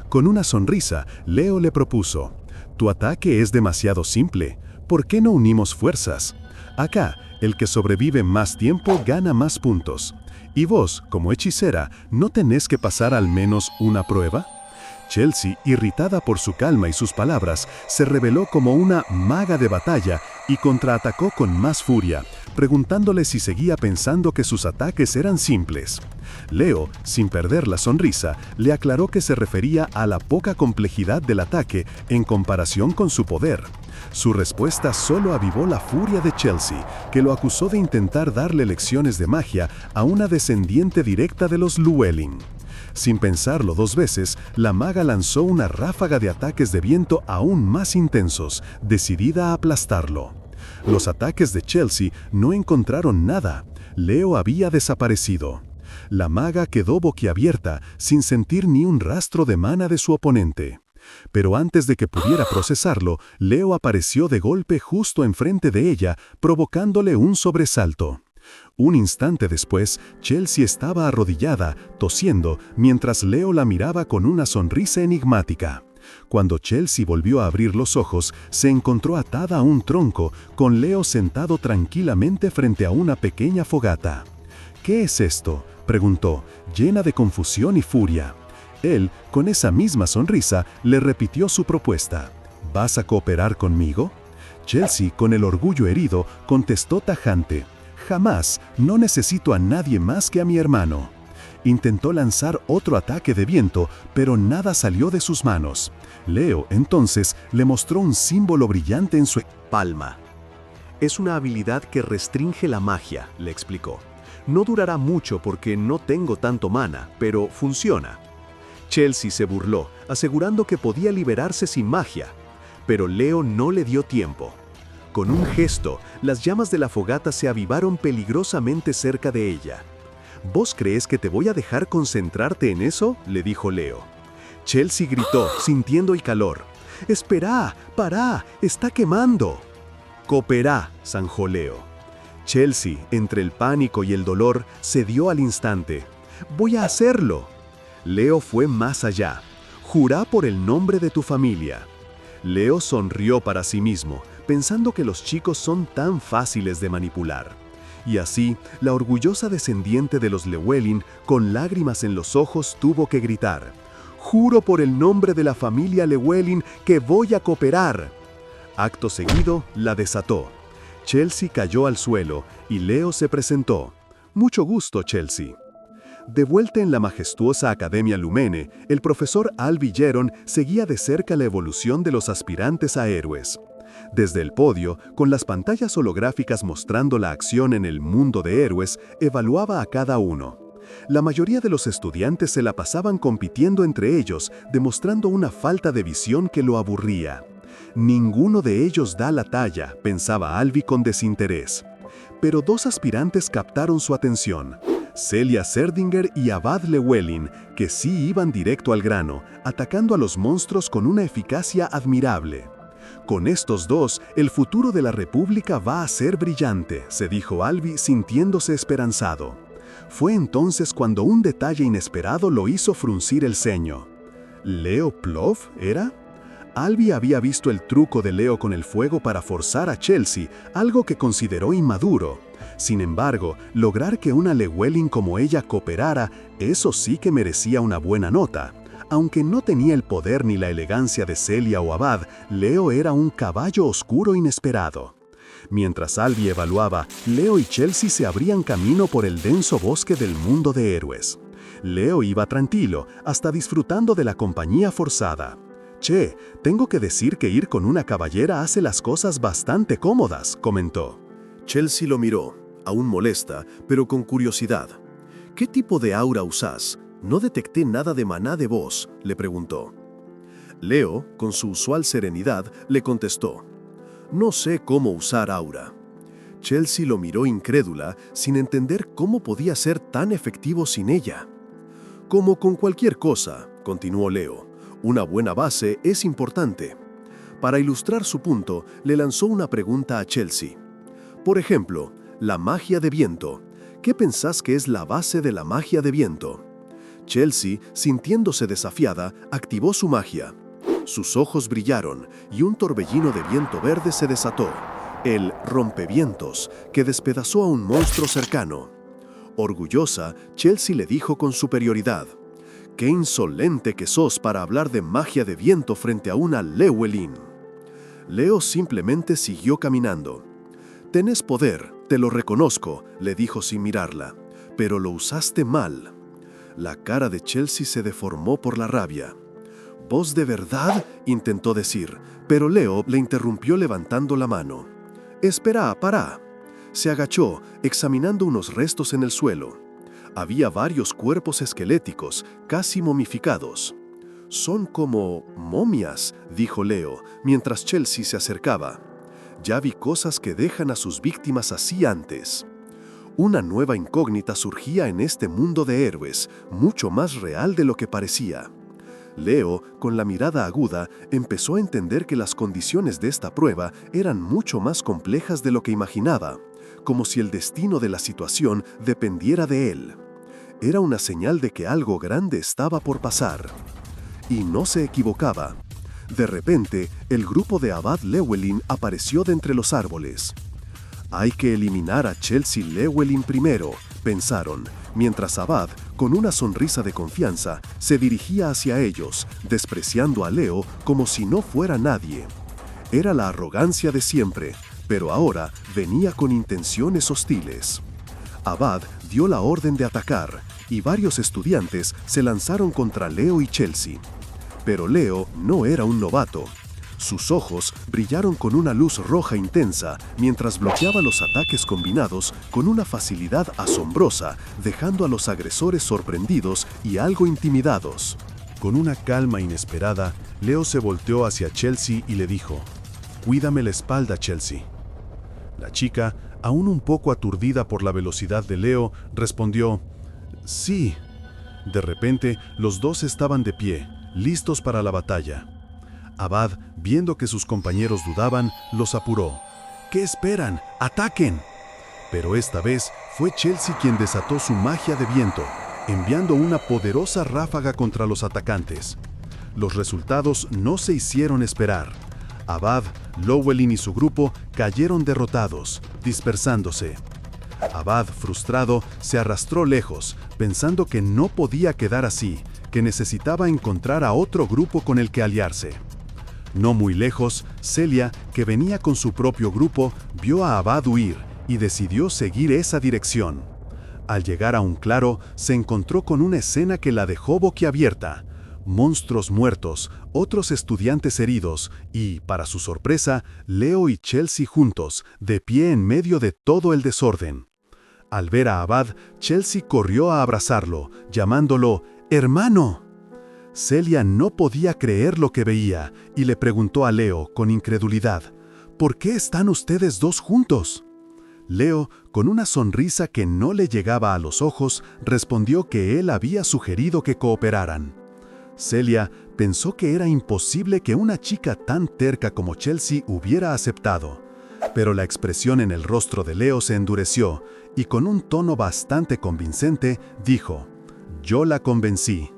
Con una sonrisa, Leo le propuso: «Tu ataque es demasiado simple. ¿Por qué no unimos fuerzas? Acá, el que sobrevive más tiempo gana más puntos. Y vos, como hechicera, ¿no tenés que pasar al menos una prueba?» Chelsea, irritada por su calma y sus palabras, se reveló como una maga de batalla y contraatacó con más furia, preguntándole si seguía pensando que sus ataques eran simples. Leo, sin perder la sonrisa, le aclaró que se refería a la poca complejidad del ataque en comparación con su poder. Su respuesta solo avivó la furia de Chelsea, que lo acusó de intentar darle lecciones de magia a una descendiente directa de los Llewellyn. Sin pensarlo dos veces, la maga lanzó una ráfaga de ataques de viento aún más intensos, decidida a aplastarlo. Los ataques de Chelsea no encontraron nada. Leo había desaparecido. La maga quedó boquiabierta, sin sentir ni un rastro de mana de su oponente. Pero antes de que pudiera procesarlo, Leo apareció de golpe justo enfrente de ella, provocándole un sobresalto. Un instante después, Chelsea estaba arrodillada, tosiendo, mientras Leo la miraba con una sonrisa enigmática. Cuando Chelsea volvió a abrir los ojos, se encontró atada a un tronco, con Leo sentado tranquilamente frente a una pequeña fogata. «¿Qué es esto?», preguntó, llena de confusión y furia. Él, con esa misma sonrisa, le repitió su propuesta. «¿Vas a cooperar conmigo?». Chelsea, con el orgullo herido, contestó tajante: «Jamás, no necesito a nadie más que a mi hermano». Intentó lanzar otro ataque de viento, pero nada salió de sus manos. Leo, entonces, le mostró un símbolo brillante en su palma. Es una habilidad que restringe la magia, le explicó. No durará mucho porque no tengo tanto mana, pero funciona. Chelsea se burló, asegurando que podía liberarse sin magia. Pero Leo no le dio tiempo. Con un gesto, las llamas de la fogata se avivaron peligrosamente cerca de ella. ¿Vos crees que te voy a dejar concentrarte en eso?, le dijo Leo. Chelsea gritó, sintiendo el calor. «¡Espera! ¡Pará! ¡Está quemando!». «Cooperá», zanjó Leo. Chelsea, entre el pánico y el dolor, cedió al instante. «Voy a hacerlo». Leo fue más allá. «Jurá por el nombre de tu familia». Leo sonrió para sí mismo, pensando que los chicos son tan fáciles de manipular. Y así, la orgullosa descendiente de los Llewellyn, con lágrimas en los ojos, tuvo que gritar: «Juro por el nombre de la familia Llewellyn que voy a cooperar». Acto seguido, la desató. Chelsea cayó al suelo y Leo se presentó. «Mucho gusto, Chelsea». De vuelta en la majestuosa Academia Lumene, el profesor Al Villeron seguía de cerca la evolución de los aspirantes a héroes. Desde el podio, con las pantallas holográficas mostrando la acción en el mundo de héroes, evaluaba a cada uno. La mayoría de los estudiantes se la pasaban compitiendo entre ellos, demostrando una falta de visión que lo aburría. «Ninguno de ellos da la talla», pensaba Alvi con desinterés. Pero dos aspirantes captaron su atención: Celia Serdinger y Abad Llewellyn, que sí iban directo al grano, atacando a los monstruos con una eficacia admirable. «Con estos dos, el futuro de la República va a ser brillante», se dijo Alvi sintiéndose esperanzado. Fue entonces cuando un detalle inesperado lo hizo fruncir el ceño. ¿Leo Plov era? Alvi había visto el truco de Leo con el fuego para forzar a Chelsea, algo que consideró inmaduro. Sin embargo, lograr que una Llewellyn como ella cooperara, eso sí que merecía una buena nota. Aunque no tenía el poder ni la elegancia de Celia o Abad, Leo era un caballo oscuro inesperado. Mientras Alvi evaluaba, Leo y Chelsea se abrían camino por el denso bosque del mundo de héroes. Leo iba tranquilo, hasta disfrutando de la compañía forzada. «Che, tengo que decir que ir con una caballera hace las cosas bastante cómodas», comentó. Chelsea lo miró, aún molesta, pero con curiosidad. «¿Qué tipo de aura usás? No detecté nada de maná de vos», le preguntó. Leo, con su usual serenidad, le contestó: «No sé cómo usar aura». Chelsea lo miró incrédula, sin entender cómo podía ser tan efectivo sin ella. «Como con cualquier cosa», continuó Leo, «una buena base es importante». Para ilustrar su punto, le lanzó una pregunta a Chelsea. «Por ejemplo, la magia de viento. ¿Qué pensás que es la base de la magia de viento?» Chelsea, sintiéndose desafiada, activó su magia. Sus ojos brillaron y un torbellino de viento verde se desató, el rompevientos, que despedazó a un monstruo cercano. Orgullosa, Chelsea le dijo con superioridad: «¡Qué insolente que sos para hablar de magia de viento frente a una Llewellyn!». Leo simplemente siguió caminando. «Tenés poder, te lo reconozco», le dijo sin mirarla, «pero lo usaste mal». La cara de Chelsea se deformó por la rabia. «¿Vos de verdad?», intentó decir, pero Leo le interrumpió levantando la mano. «Espera, pará». Se agachó, examinando unos restos en el suelo. Había varios cuerpos esqueléticos, casi momificados. «Son como momias», dijo Leo, mientras Chelsea se acercaba. «Ya vi cosas que dejan a sus víctimas así antes». Una nueva incógnita surgía en este mundo de héroes, mucho más real de lo que parecía. Leo, con la mirada aguda, empezó a entender que las condiciones de esta prueba eran mucho más complejas de lo que imaginaba, como si el destino de la situación dependiera de él. Era una señal de que algo grande estaba por pasar. Y no se equivocaba. De repente, el grupo de Abad Llewellyn apareció de entre los árboles. «Hay que eliminar a Chelsea Llewellyn primero», pensaron, mientras Abad, con una sonrisa de confianza, se dirigía hacia ellos, despreciando a Leo como si no fuera nadie. Era la arrogancia de siempre, pero ahora venía con intenciones hostiles. Abad dio la orden de atacar, y varios estudiantes se lanzaron contra Leo y Chelsea. Pero Leo no era un novato. Sus ojos brillaron con una luz roja intensa mientras bloqueaba los ataques combinados con una facilidad asombrosa, dejando a los agresores sorprendidos y algo intimidados. Con una calma inesperada, Leo se volteó hacia Chelsea y le dijo: «Cuídame la espalda, Chelsea». La chica, aún un poco aturdida por la velocidad de Leo, respondió: «Sí». De repente, los dos estaban de pie, listos para la batalla. Abad, viendo que sus compañeros dudaban, los apuró. «¿Qué esperan? ¡Ataquen!». Pero esta vez fue Chelsea quien desató su magia de viento, enviando una poderosa ráfaga contra los atacantes. Los resultados no se hicieron esperar. Abad, Llewellyn y su grupo cayeron derrotados, dispersándose. Abad, frustrado, se arrastró lejos, pensando que no podía quedar así, que necesitaba encontrar a otro grupo con el que aliarse. No muy lejos, Celia, que venía con su propio grupo, vio a Abad huir y decidió seguir esa dirección. Al llegar a un claro, se encontró con una escena que la dejó boquiabierta. Monstruos muertos, otros estudiantes heridos y, para su sorpresa, Leo y Chelsea juntos, de pie en medio de todo el desorden. Al ver a Abad, Chelsea corrió a abrazarlo, llamándolo «hermano». Celia no podía creer lo que veía y le preguntó a Leo con incredulidad: «¿Por qué están ustedes dos juntos?». Leo, con una sonrisa que no le llegaba a los ojos, respondió que él había sugerido que cooperaran. Celia pensó que era imposible que una chica tan terca como Chelsea hubiera aceptado. Pero la expresión en el rostro de Leo se endureció y con un tono bastante convincente dijo: «Yo la convencí».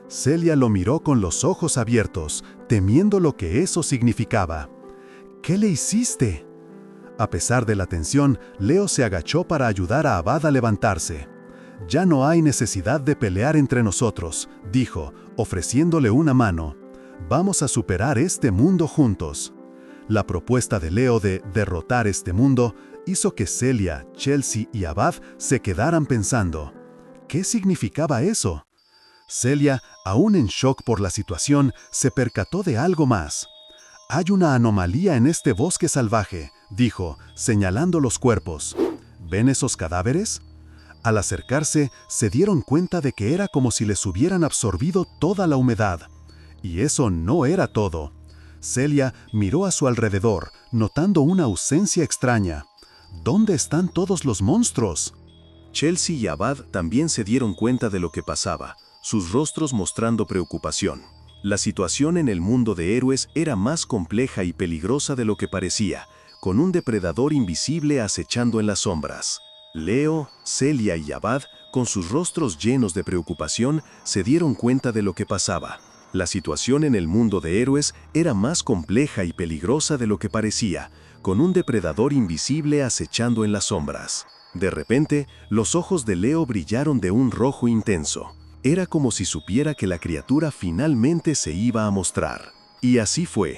Celia lo miró con los ojos abiertos, temiendo lo que eso significaba. «¿Qué le hiciste?». A pesar de la tensión, Leo se agachó para ayudar a Abad a levantarse. «Ya no hay necesidad de pelear entre nosotros», dijo, ofreciéndole una mano. «Vamos a superar este mundo juntos». La propuesta de Leo de derrotar este mundo hizo que Celia, Chelsea y Abad se quedaran pensando: ¿qué significaba eso? Celia, aún en shock por la situación, se percató de algo más. «Hay una anomalía en este bosque salvaje», dijo, señalando los cuerpos. «¿Ven esos cadáveres?». Al acercarse, se dieron cuenta de que era como si les hubieran absorbido toda la humedad. Y eso no era todo. Celia miró a su alrededor, notando una ausencia extraña. ¿Dónde están todos los monstruos? Chelsea y Abad también se dieron cuenta de lo que pasaba, sus rostros mostrando preocupación. La situación en el mundo de héroes era más compleja y peligrosa de lo que parecía, con un depredador invisible acechando en las sombras. Leo, Celia y Abad, con sus rostros llenos de preocupación, se dieron cuenta de lo que pasaba. La situación en el mundo de héroes era más compleja y peligrosa de lo que parecía, con un depredador invisible acechando en las sombras. De repente, los ojos de Leo brillaron de un rojo intenso. Era como si supiera que la criatura finalmente se iba a mostrar. Y así fue.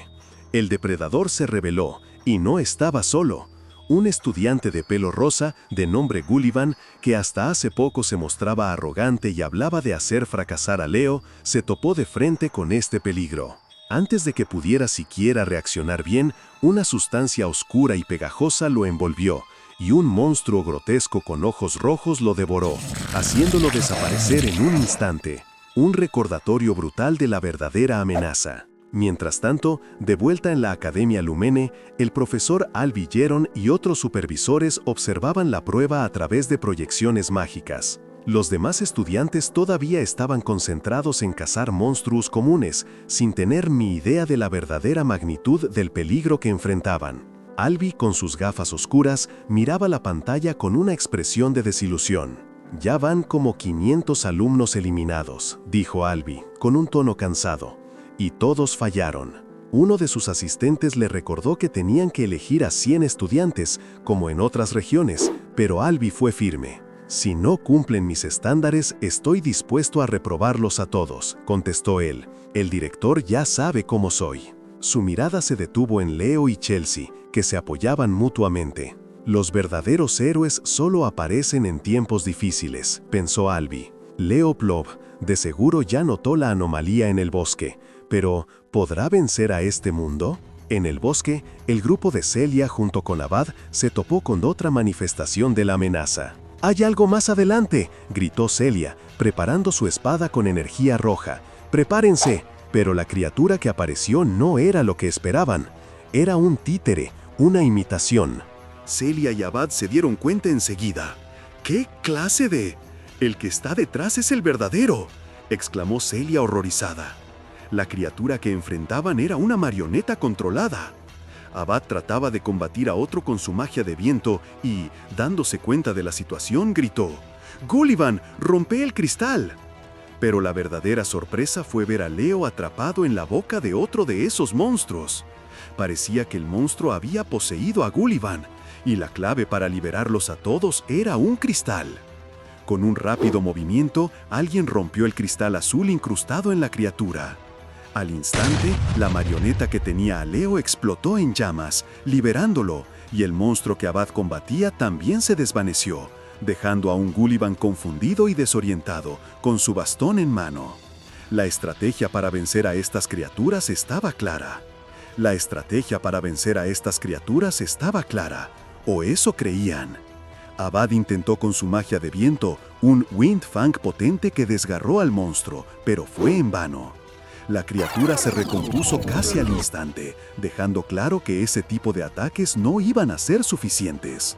El depredador se reveló, y no estaba solo. Un estudiante de pelo rosa, de nombre Gullivan, que hasta hace poco se mostraba arrogante y hablaba de hacer fracasar a Leo, se topó de frente con este peligro. Antes de que pudiera siquiera reaccionar bien, una sustancia oscura y pegajosa lo envolvió, y un monstruo grotesco con ojos rojos lo devoró, haciéndolo desaparecer en un instante. Un recordatorio brutal de la verdadera amenaza. Mientras tanto, de vuelta en la Academia Lumene, el profesor Alby Geron y otros supervisores observaban la prueba a través de proyecciones mágicas. Los demás estudiantes todavía estaban concentrados en cazar monstruos comunes, sin tener ni idea de la verdadera magnitud del peligro que enfrentaban. Alby, con sus gafas oscuras, miraba la pantalla con una expresión de desilusión. «Ya van como 500 alumnos eliminados», dijo Alby, con un tono cansado. «Y todos fallaron». Uno de sus asistentes le recordó que tenían que elegir a 100 estudiantes, como en otras regiones, pero Alby fue firme. «Si no cumplen mis estándares, estoy dispuesto a reprobarlos a todos», contestó él. «El director ya sabe cómo soy». Su mirada se detuvo en Leo y Chelsea, que se apoyaban mutuamente. «Los verdaderos héroes solo aparecen en tiempos difíciles», pensó Alby. Leo Plov, de seguro ya notó la anomalía en el bosque, pero ¿podrá vencer a este mundo? En el bosque, el grupo de Celia junto con Abad se topó con otra manifestación de la amenaza. «¡Hay algo más adelante!», gritó Celia, preparando su espada con energía roja. «¡Prepárense!». Pero la criatura que apareció no era lo que esperaban. Era un títere, una imitación. Celia y Abad se dieron cuenta enseguida. ¿Qué clase de...? «El que está detrás es el verdadero», exclamó Celia horrorizada. La criatura que enfrentaban era una marioneta controlada. Abad trataba de combatir a otro con su magia de viento y, dándose cuenta de la situación, gritó: «¡Gullivan, rompe el cristal!». Pero la verdadera sorpresa fue ver a Leo atrapado en la boca de otro de esos monstruos. Parecía que el monstruo había poseído a Gullivan, y la clave para liberarlos a todos era un cristal. Con un rápido movimiento, alguien rompió el cristal azul incrustado en la criatura. Al instante, la marioneta que tenía a Leo explotó en llamas, liberándolo, y el monstruo que Abad combatía también se desvaneció, dejando a un Gullivan confundido y desorientado, con su bastón en mano. La estrategia para vencer a estas criaturas estaba clara. O eso creían. Abad intentó con su magia de viento un Wind Fang potente que desgarró al monstruo, pero fue en vano. La criatura se recompuso casi al instante, dejando claro que ese tipo de ataques no iban a ser suficientes.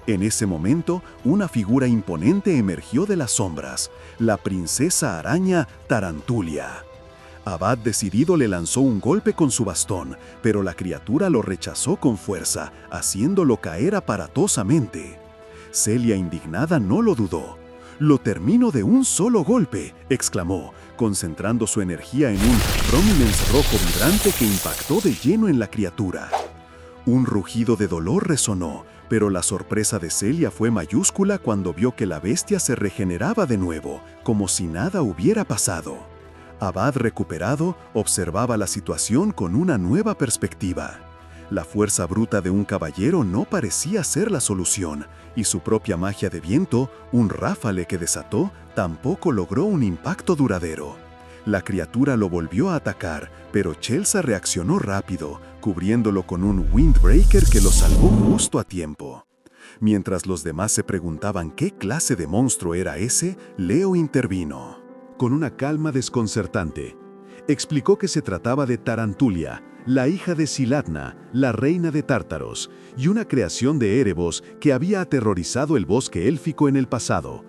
En ese momento, una figura imponente emergió de las sombras, la princesa araña Tarantulia. Abad decidido le lanzó un golpe con su bastón, pero la criatura lo rechazó con fuerza, haciéndolo caer aparatosamente. Celia, indignada, no lo dudó. «Lo termino de un solo golpe», exclamó, concentrando su energía en un Prominence rojo vibrante que impactó de lleno en la criatura. Un rugido de dolor resonó, pero la sorpresa de Celia fue mayúscula cuando vio que la bestia se regeneraba de nuevo, como si nada hubiera pasado. Abad, recuperado, observaba la situación con una nueva perspectiva. La fuerza bruta de un caballero no parecía ser la solución, y su propia magia de viento, un ráfale que desató, tampoco logró un impacto duradero. La criatura lo volvió a atacar, pero Chelsea reaccionó rápido, cubriéndolo con un Windbreaker que lo salvó justo a tiempo. Mientras los demás se preguntaban qué clase de monstruo era ese, Leo intervino. Con una calma desconcertante, explicó que se trataba de Tarantulia, la hija de Silatna, la reina de Tártaros, y una creación de Erebos que había aterrorizado el bosque élfico en el pasado.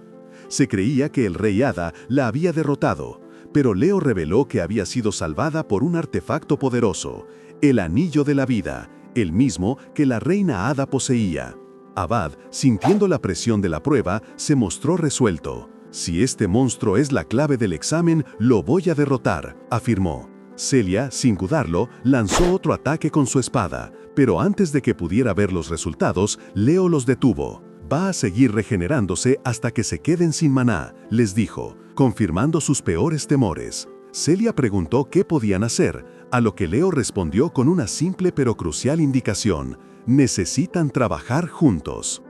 Se creía que el rey Hada la había derrotado, pero Leo reveló que había sido salvada por un artefacto poderoso, el Anillo de la Vida, el mismo que la reina Hada poseía. Abad, sintiendo la presión de la prueba, se mostró resuelto. «Si este monstruo es la clave del examen, lo voy a derrotar», afirmó. Celia, sin dudarlo, lanzó otro ataque con su espada, pero antes de que pudiera ver los resultados, Leo los detuvo. «Va a seguir regenerándose hasta que se queden sin maná», les dijo, confirmando sus peores temores. Celia preguntó qué podían hacer, a lo que Leo respondió con una simple pero crucial indicación: «Necesitan trabajar juntos».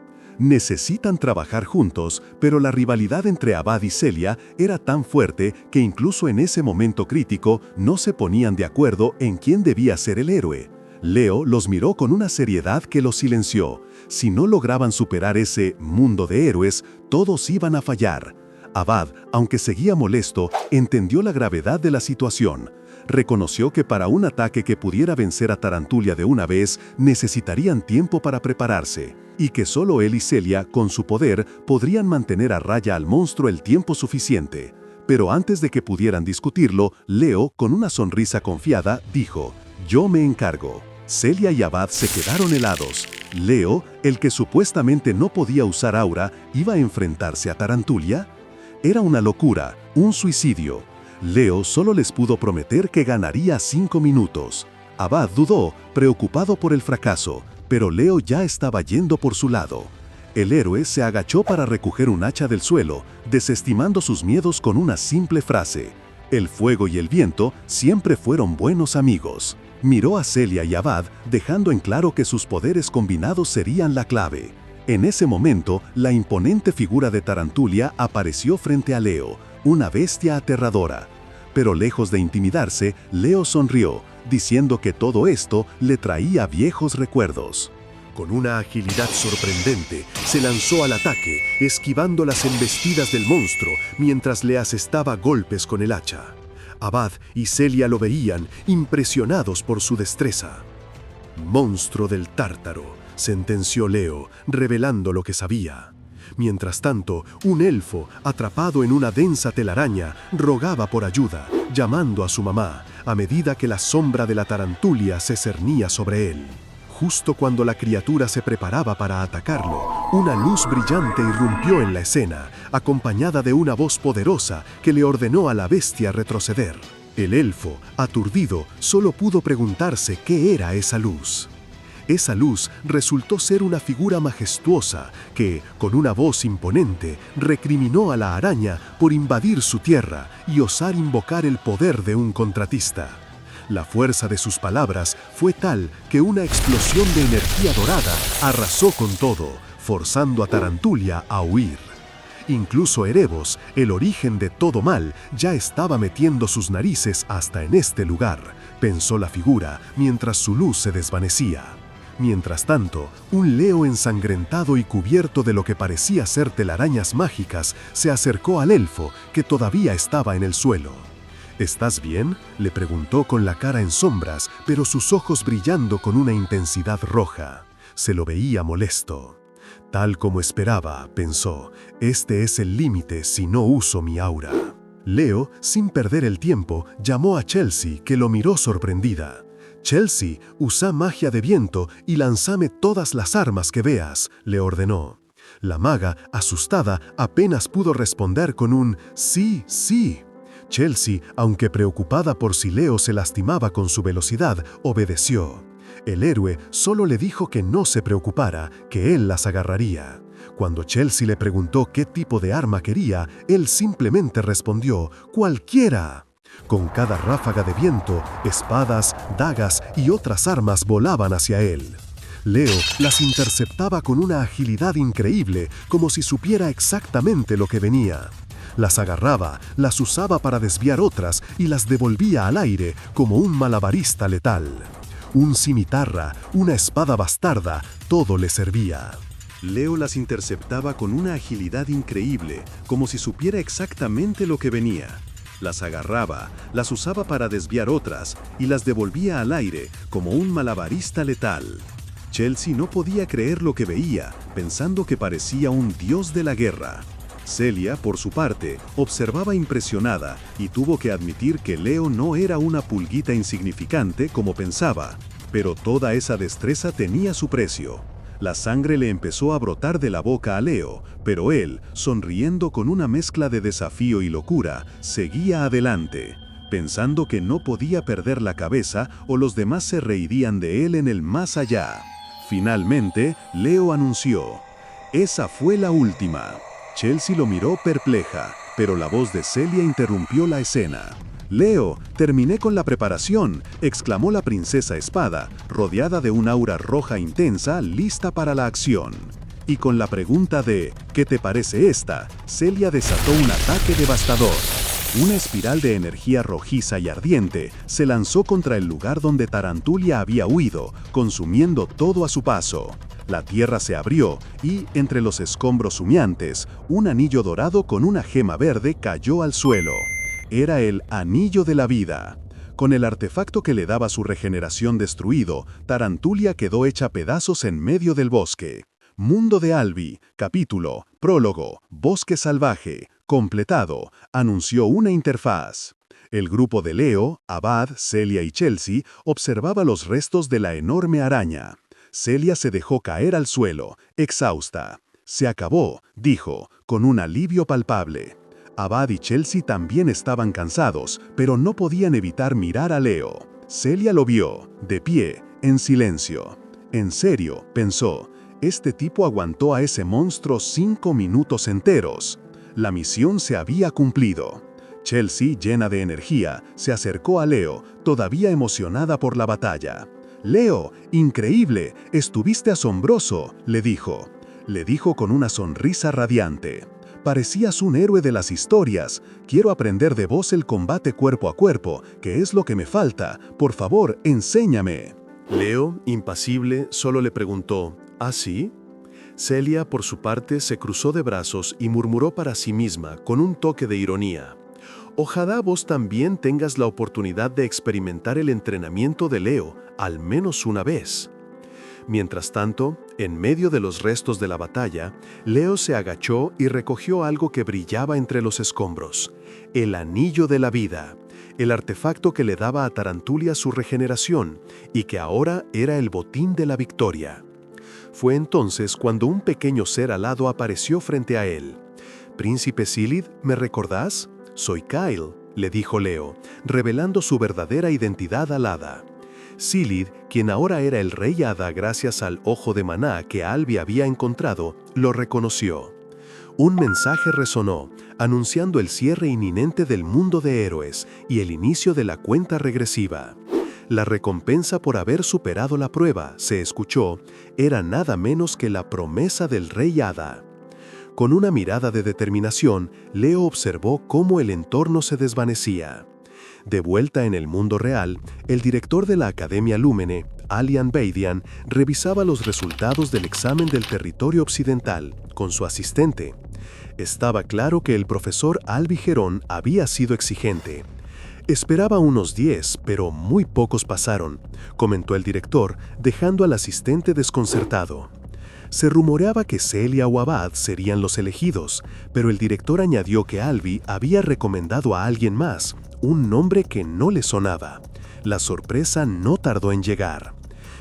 Necesitan trabajar juntos, pero la rivalidad entre Abad y Celia era tan fuerte que incluso en ese momento crítico no se ponían de acuerdo en quién debía ser el héroe. Leo los miró con una seriedad que los silenció. Si no lograban superar ese mundo de héroes, todos iban a fallar. Abad, aunque seguía molesto, entendió la gravedad de la situación. Reconoció que para un ataque que pudiera vencer a Tarantulia de una vez, necesitarían tiempo para prepararse, y que solo él y Celia, con su poder, podrían mantener a raya al monstruo el tiempo suficiente. Pero antes de que pudieran discutirlo, Leo, con una sonrisa confiada, dijo: «Yo me encargo». Celia y Abad se quedaron helados. Leo, el que supuestamente no podía usar aura, ¿iba a enfrentarse a Tarantulia? Era una locura, un suicidio. Leo solo les pudo prometer que ganaría 5 minutos. Abad dudó, preocupado por el fracaso, pero Leo ya estaba yendo por su lado. El héroe se agachó para recoger un hacha del suelo, desestimando sus miedos con una simple frase: «El fuego y el viento siempre fueron buenos amigos». Miró a Celia y Abad, dejando en claro que sus poderes combinados serían la clave. En ese momento, la imponente figura de Tarantulia apareció frente a Leo, una bestia aterradora. Pero lejos de intimidarse, Leo sonrió, diciendo que todo esto le traía viejos recuerdos. Con una agilidad sorprendente, se lanzó al ataque, esquivando las embestidas del monstruo mientras le asestaba golpes con el hacha. Abad y Celia lo veían, impresionados por su destreza. «Monstruo del Tártaro», sentenció Leo, revelando lo que sabía. Mientras tanto, un elfo, atrapado en una densa telaraña, rogaba por ayuda, llamando a su mamá, a medida que la sombra de la tarantulia se cernía sobre él. Justo cuando la criatura se preparaba para atacarlo, una luz brillante irrumpió en la escena, acompañada de una voz poderosa que le ordenó a la bestia retroceder. El elfo, aturdido, solo pudo preguntarse qué era esa luz. Esa luz resultó ser una figura majestuosa que, con una voz imponente, recriminó a la araña por invadir su tierra y osar invocar el poder de un contratista. La fuerza de sus palabras fue tal que una explosión de energía dorada arrasó con todo, forzando a Tarantulia a huir. Incluso Erebos, el origen de todo mal, ya estaba metiendo sus narices hasta en este lugar, pensó la figura mientras su luz se desvanecía. Mientras tanto, un Leo ensangrentado y cubierto de lo que parecía ser telarañas mágicas se acercó al elfo, que todavía estaba en el suelo. «¿Estás bien?», le preguntó con la cara en sombras, pero sus ojos brillando con una intensidad roja. Se lo veía molesto. «Tal como esperaba», pensó, «este es el límite si no uso mi aura». Leo, sin perder el tiempo, llamó a Chelsea, que lo miró sorprendida. «Chelsea, usa magia de viento y lánzame todas las armas que veas», le ordenó. La maga, asustada, apenas pudo responder con un «sí, sí». Chelsea, aunque preocupada por si Leo se lastimaba con su velocidad, obedeció. El héroe solo le dijo que no se preocupara, que él las agarraría. Cuando Chelsea le preguntó qué tipo de arma quería, él simplemente respondió, «cualquiera». Con cada ráfaga de viento, espadas, dagas y otras armas volaban hacia él. Leo las interceptaba con una agilidad increíble, como si supiera exactamente lo que venía. Las agarraba, las usaba para desviar otras y las devolvía al aire como un malabarista letal. Un cimitarra, una espada bastarda, todo le servía. Leo las interceptaba con una agilidad increíble, como si supiera exactamente lo que venía. Las agarraba, las usaba para desviar otras y las devolvía al aire como un malabarista letal. Chelsea no podía creer lo que veía, pensando que parecía un dios de la guerra. Celia, por su parte, observaba impresionada y tuvo que admitir que Leo no era una pulguita insignificante como pensaba, pero toda esa destreza tenía su precio. La sangre le empezó a brotar de la boca a Leo, pero él, sonriendo con una mezcla de desafío y locura, seguía adelante, pensando que no podía perder la cabeza o los demás se reirían de él en el más allá. Finalmente, Leo anunció: «Esa fue la última». Chelsea lo miró perpleja, pero la voz de Celia interrumpió la escena. «Leo, terminé con la preparación», exclamó la princesa Espada, rodeada de un aura roja intensa, lista para la acción. Y con la pregunta de «¿qué te parece esta?», Celia desató un ataque devastador. Una espiral de energía rojiza y ardiente se lanzó contra el lugar donde Tarantulia había huido, consumiendo todo a su paso. La tierra se abrió y, entre los escombros humeantes, un anillo dorado con una gema verde cayó al suelo. Era el Anillo de la Vida. Con el artefacto que le daba su regeneración destruido, Tarantulia quedó hecha pedazos en medio del bosque. Mundo de Albi, capítulo, prólogo, Bosque Salvaje, completado, anunció una interfaz. El grupo de Leo, Abad, Celia y Chelsea observaba los restos de la enorme araña. Celia se dejó caer al suelo, exhausta. «Se acabó», dijo, con un alivio palpable. Abad y Chelsea también estaban cansados, pero no podían evitar mirar a Leo. Celia lo vio, de pie, en silencio. «En serio», pensó, «este tipo aguantó a ese monstruo 5 minutos enteros». La misión se había cumplido. Chelsea, llena de energía, se acercó a Leo, todavía emocionada por la batalla. «Leo, increíble, estuviste asombroso», le dijo. le dijo con una sonrisa radiante. Parecías un héroe de las historias. Quiero aprender de vos el combate cuerpo a cuerpo, que es lo que me falta. Por favor, enséñame. Leo, impasible, solo le preguntó, ¿ah, sí? Celia, por su parte, se cruzó de brazos y murmuró para sí misma, con un toque de ironía, ojalá vos también tengas la oportunidad de experimentar el entrenamiento de Leo, al menos una vez. Mientras tanto, en medio de los restos de la batalla, Leo se agachó y recogió algo que brillaba entre los escombros, el anillo de la vida, el artefacto que le daba a Tarantulia su regeneración y que ahora era el botín de la victoria. Fue entonces cuando un pequeño ser alado apareció frente a él. «Príncipe Silid, ¿me recordás? Soy Kyle», le dijo Leo, revelando su verdadera identidad alada. Silid, quien ahora era el rey hada gracias al ojo de maná que Albi había encontrado, lo reconoció. Un mensaje resonó, anunciando el cierre inminente del mundo de héroes y el inicio de la cuenta regresiva. La recompensa por haber superado la prueba, se escuchó, era nada menos que la promesa del rey hada. Con una mirada de determinación, Leo observó cómo el entorno se desvanecía. De vuelta en el mundo real, el director de la Academia Lúmene, Alian Beidian, revisaba los resultados del examen del territorio occidental con su asistente. Estaba claro que el profesor Albi Gerón había sido exigente. Esperaba unos 10, pero muy pocos pasaron, comentó el director, dejando al asistente desconcertado. Se rumoreaba que Celia o Abad serían los elegidos, pero el director añadió que Albi había recomendado a alguien más, un nombre que no le sonaba. La sorpresa no tardó en llegar.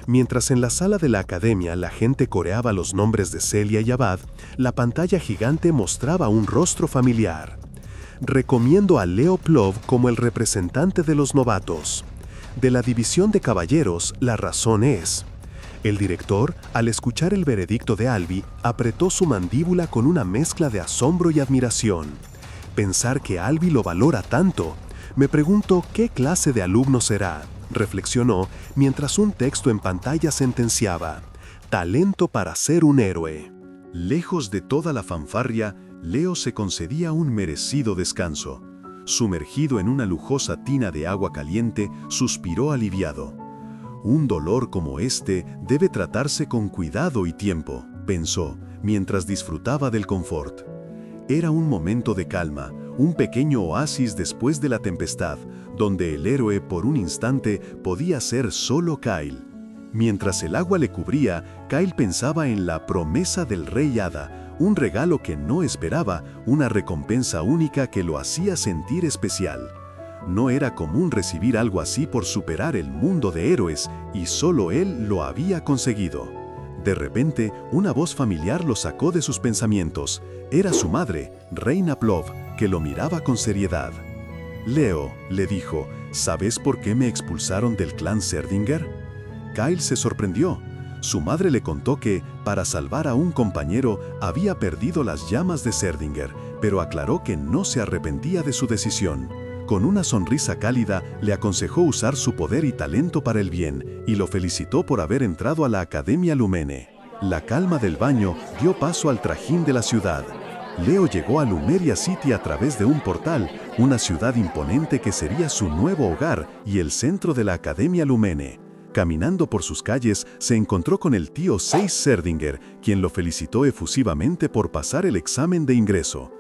Mientras en la sala de la academia la gente coreaba los nombres de Celia y Abad, la pantalla gigante mostraba un rostro familiar. Recomiendo a Leo Plov como el representante de los novatos. De la división de caballeros, la razón es... El director, al escuchar el veredicto de Albi, apretó su mandíbula con una mezcla de asombro y admiración. Pensar que Albi lo valora tanto. Me pregunto qué clase de alumno será, reflexionó mientras un texto en pantalla sentenciaba: talento para ser un héroe. Lejos de toda la fanfarria, Leo se concedía un merecido descanso. Sumergido en una lujosa tina de agua caliente, suspiró aliviado. Un dolor como este debe tratarse con cuidado y tiempo, pensó, mientras disfrutaba del confort. Era un momento de calma, un pequeño oasis después de la tempestad, donde el héroe por un instante podía ser solo Kyle. Mientras el agua le cubría, Kyle pensaba en la promesa del rey hada, un regalo que no esperaba, una recompensa única que lo hacía sentir especial. No era común recibir algo así por superar el mundo de héroes, y solo él lo había conseguido. De repente, una voz familiar lo sacó de sus pensamientos. Era su madre, Reina Plov, que lo miraba con seriedad. «Leo», le dijo, «¿sabes por qué me expulsaron del clan Serdinger?» Kyle se sorprendió. Su madre le contó que, para salvar a un compañero, había perdido las llamas de Serdinger, pero aclaró que no se arrepentía de su decisión. Con una sonrisa cálida, le aconsejó usar su poder y talento para el bien, y lo felicitó por haber entrado a la Academia Lumene. La calma del baño dio paso al trajín de la ciudad. Leo llegó a Lumeria City a través de un portal, una ciudad imponente que sería su nuevo hogar y el centro de la Academia Lumene. Caminando por sus calles, se encontró con el tío Seis Serdinger, quien lo felicitó efusivamente por pasar el examen de ingreso.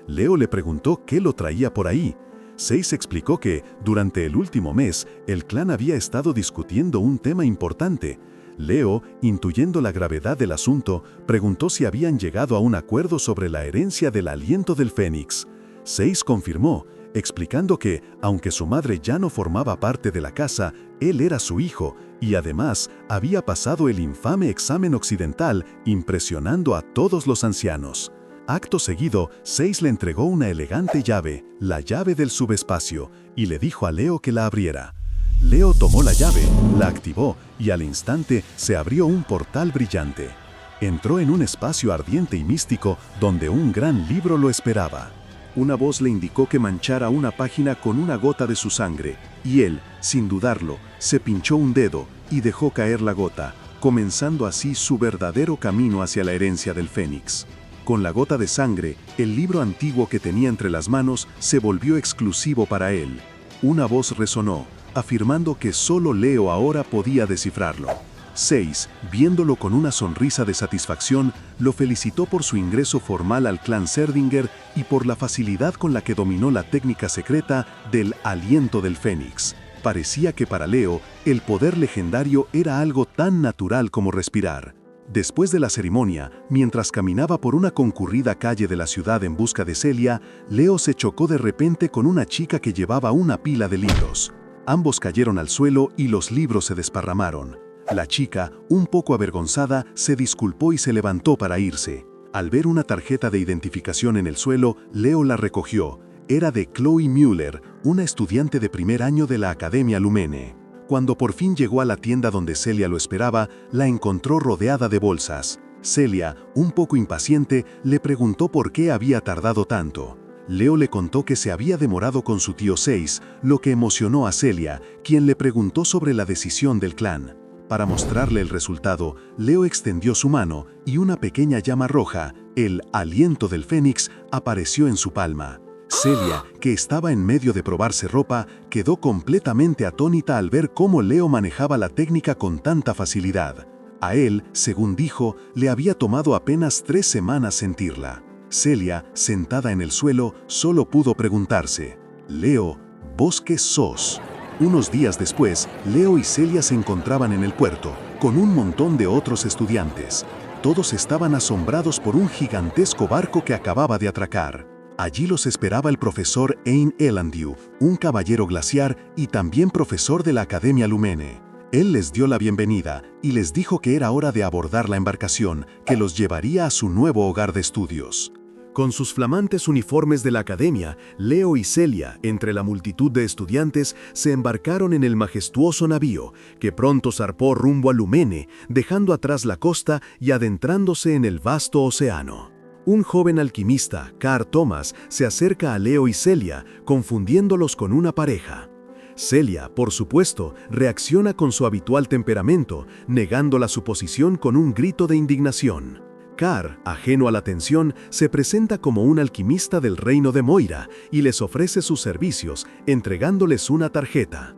Leo le preguntó qué lo traía por ahí. Seis explicó que, durante el último mes, el clan había estado discutiendo un tema importante. Leo, intuyendo la gravedad del asunto, preguntó si habían llegado a un acuerdo sobre la herencia del aliento del Fénix. Seis confirmó, explicando que, aunque su madre ya no formaba parte de la casa, él era su hijo, y además había pasado el infame examen occidental, impresionando a todos los ancianos. Acto seguido, Seis le entregó una elegante llave, la llave del subespacio, y le dijo a Leo que la abriera. Leo tomó la llave, la activó, y al instante se abrió un portal brillante. Entró en un espacio ardiente y místico donde un gran libro lo esperaba. Una voz le indicó que manchara una página con una gota de su sangre, y él, sin dudarlo, se pinchó un dedo y dejó caer la gota. comenzando así su verdadero camino hacia la herencia del Fénix. Con la gota de sangre, el libro antiguo que tenía entre las manos se volvió exclusivo para él. Una voz resonó, afirmando que solo Leo ahora podía descifrarlo. 6, viéndolo con una sonrisa de satisfacción, lo felicitó por su ingreso formal al clan Serdinger y por la facilidad con la que dominó la técnica secreta del aliento del Fénix. Parecía que para Leo, el poder legendario era algo tan natural como respirar. Después de la ceremonia, mientras caminaba por una concurrida calle de la ciudad en busca de Celia, Leo se chocó de repente con una chica que llevaba una pila de libros. Ambos cayeron al suelo y los libros se desparramaron. La chica, un poco avergonzada, se disculpó y se levantó para irse. Al ver una tarjeta de identificación en el suelo, Leo la recogió. Era de Chloe Müller, una estudiante de primer año de la Academia Lumene. Cuando por fin llegó a la tienda donde Celia lo esperaba, la encontró rodeada de bolsas. Celia, un poco impaciente, le preguntó por qué había tardado tanto. Leo le contó que se había demorado con su tío 6, lo que emocionó a Celia, quien le preguntó sobre la decisión del clan. Para mostrarle el resultado, Leo extendió su mano y una pequeña llama roja, el aliento del Fénix, apareció en su palma. Celia, que estaba en medio de probarse ropa, quedó completamente atónita al ver cómo Leo manejaba la técnica con tanta facilidad. A él, según dijo, le había tomado apenas 3 semanas sentirla. Celia, sentada en el suelo, solo pudo preguntarse: «Leo, ¿vos qué sos?». Unos días después, Leo y Celia se encontraban en el puerto, con un montón de otros estudiantes. Todos estaban asombrados por un gigantesco barco que acababa de atracar. Allí los esperaba el profesor Ein Elandiu, un caballero glaciar y también profesor de la Academia Lumene. Él les dio la bienvenida y les dijo que era hora de abordar la embarcación que los llevaría a su nuevo hogar de estudios. Con sus flamantes uniformes de la academia, Leo y Celia, entre la multitud de estudiantes, se embarcaron en el majestuoso navío, que pronto zarpó rumbo a Lumene, dejando atrás la costa y adentrándose en el vasto océano. Un joven alquimista, Carl Thomas, se acerca a Leo y Celia, confundiéndolos con una pareja. Celia, por supuesto, reacciona con su habitual temperamento, negando la suposición con un grito de indignación. Carl, ajeno a la tensión, se presenta como un alquimista del reino de Moira y les ofrece sus servicios, entregándoles una tarjeta.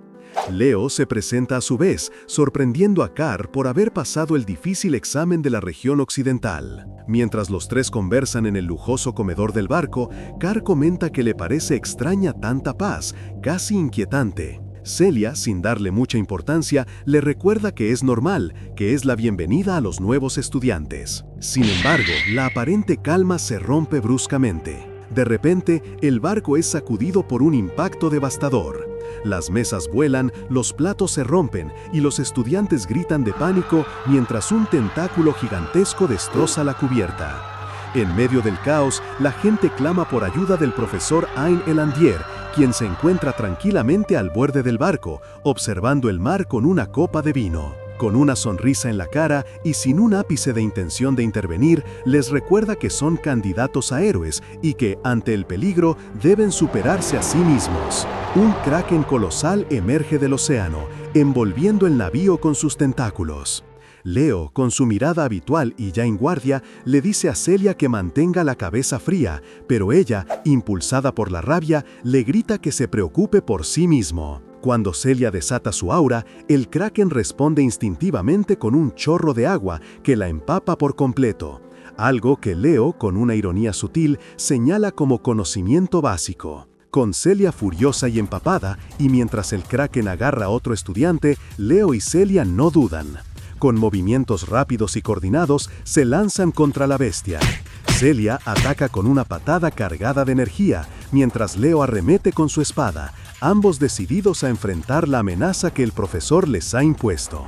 Leo se presenta a su vez, sorprendiendo a Carl por haber pasado el difícil examen de la región occidental. Mientras los tres conversan en el lujoso comedor del barco, Carl comenta que le parece extraña tanta paz, casi inquietante. Celia, sin darle mucha importancia, le recuerda que es normal, que es la bienvenida a los nuevos estudiantes. Sin embargo, la aparente calma se rompe bruscamente. De repente, el barco es sacudido por un impacto devastador. Las mesas vuelan, los platos se rompen y los estudiantes gritan de pánico mientras un tentáculo gigantesco destroza la cubierta. En medio del caos, la gente clama por ayuda del profesor Ein Elandier, quien se encuentra tranquilamente al borde del barco, observando el mar con una copa de vino. Con una sonrisa en la cara y sin un ápice de intención de intervenir, les recuerda que son candidatos a héroes y que, ante el peligro, deben superarse a sí mismos. Un kraken colosal emerge del océano, envolviendo el navío con sus tentáculos. Leo, con su mirada habitual y ya en guardia, le dice a Celia que mantenga la cabeza fría, pero ella, impulsada por la rabia, le grita que se preocupe por sí mismo. Cuando Celia desata su aura, el kraken responde instintivamente con un chorro de agua que la empapa por completo, algo que Leo, con una ironía sutil, señala como conocimiento básico. Con Celia furiosa y empapada, y mientras el kraken agarra a otro estudiante, Leo y Celia no dudan. Con movimientos rápidos y coordinados, se lanzan contra la bestia. Celia ataca con una patada cargada de energía, mientras Leo arremete con su espada, ambos decididos a enfrentar la amenaza que el profesor les ha impuesto.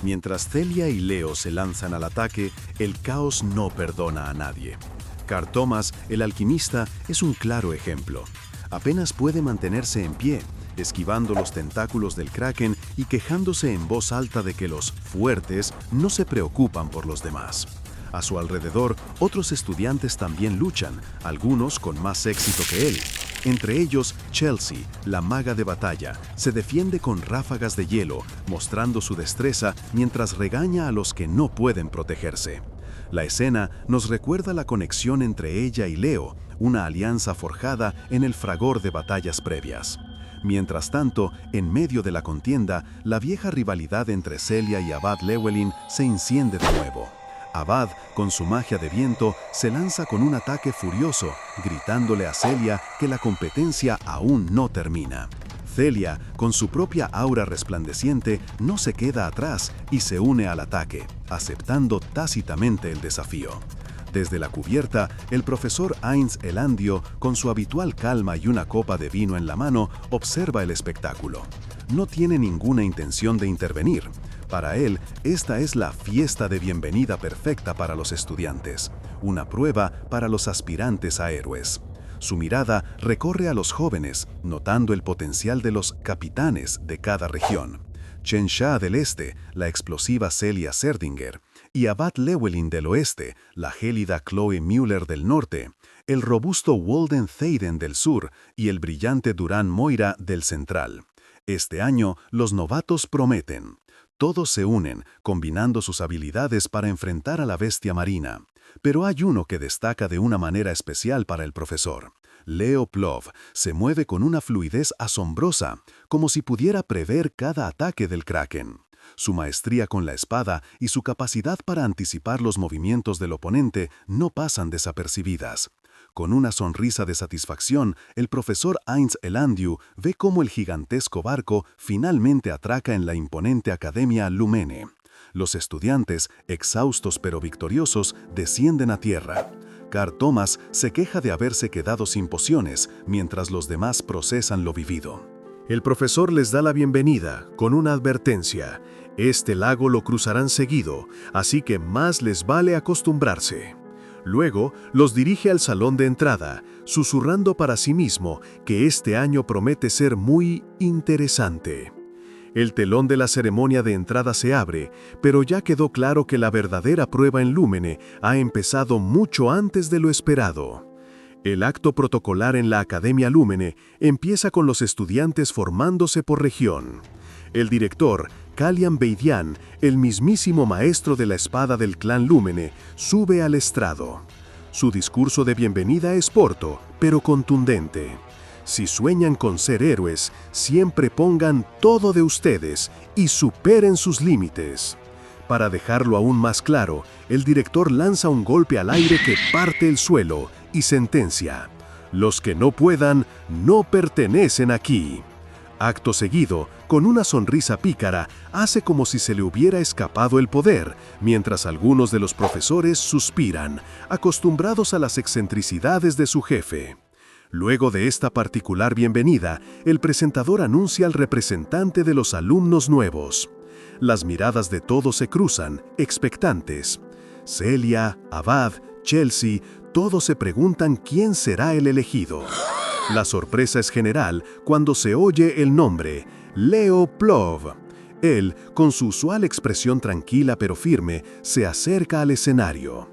Mientras Celia y Leo se lanzan al ataque, el caos no perdona a nadie. Carl Thomas, el alquimista, es un claro ejemplo. Apenas puede mantenerse en pie, esquivando los tentáculos del kraken y quejándose en voz alta de que los fuertes no se preocupan por los demás. A su alrededor, otros estudiantes también luchan, algunos con más éxito que él. Entre ellos, Chelsea, la maga de batalla, se defiende con ráfagas de hielo, mostrando su destreza mientras regaña a los que no pueden protegerse. La escena nos recuerda la conexión entre ella y Leo, una alianza forjada en el fragor de batallas previas. Mientras tanto, en medio de la contienda, la vieja rivalidad entre Celia y Avad Llewellyn se enciende de nuevo. Avad, con su magia de viento, se lanza con un ataque furioso, gritándole a Celia que la competencia aún no termina. Celia, con su propia aura resplandeciente, no se queda atrás y se une al ataque, aceptando tácitamente el desafío. Desde la cubierta, el profesor Ainz Elandio, con su habitual calma y una copa de vino en la mano, observa el espectáculo. No tiene ninguna intención de intervenir. Para él, esta es la fiesta de bienvenida perfecta para los estudiantes, una prueba para los aspirantes a héroes. Su mirada recorre a los jóvenes, notando el potencial de los capitanes de cada región. Chen Sha del este, la explosiva Celia Serdinger, y Avad Llewellyn del oeste, la gélida Chloe Müller del norte, el robusto Walden Theiden del sur y el brillante Duran Moira del central. Este año, los novatos prometen. Todos se unen, combinando sus habilidades para enfrentar a la bestia marina. Pero hay uno que destaca de una manera especial para el profesor. Leo Plov se mueve con una fluidez asombrosa, como si pudiera prever cada ataque del Kraken. Su maestría con la espada y su capacidad para anticipar los movimientos del oponente no pasan desapercibidas. Con una sonrisa de satisfacción, el profesor Ainz Elandiu ve cómo el gigantesco barco finalmente atraca en la imponente Academia Lumene. Los estudiantes, exhaustos pero victoriosos, descienden a tierra. Carl Thomas se queja de haberse quedado sin pociones, mientras los demás procesan lo vivido. El profesor les da la bienvenida, con una advertencia. Este lago lo cruzarán seguido, así que más les vale acostumbrarse. Luego, los dirige al salón de entrada, susurrando para sí mismo que este año promete ser muy interesante. El telón de la ceremonia de entrada se abre, pero ya quedó claro que la verdadera prueba en Lúmene ha empezado mucho antes de lo esperado. El acto protocolar en la Academia Lúmene empieza con los estudiantes formándose por región. El director, Kalian Beidian, el mismísimo maestro de la espada del clan Lúmene, sube al estrado. Su discurso de bienvenida es corto, pero contundente. Si sueñan con ser héroes, siempre pongan todo de ustedes y superen sus límites. Para dejarlo aún más claro, el director lanza un golpe al aire que parte el suelo y sentencia: los que no puedan, no pertenecen aquí. Acto seguido, con una sonrisa pícara, hace como si se le hubiera escapado el poder, mientras algunos de los profesores suspiran, acostumbrados a las excentricidades de su jefe. Luego de esta particular bienvenida, el presentador anuncia al representante de los alumnos nuevos. Las miradas de todos se cruzan, expectantes. Celia, Avad, Chelsea, todos se preguntan quién será el elegido. La sorpresa es general cuando se oye el nombre, Leo Plov. Él, con su usual expresión tranquila pero firme, se acerca al escenario.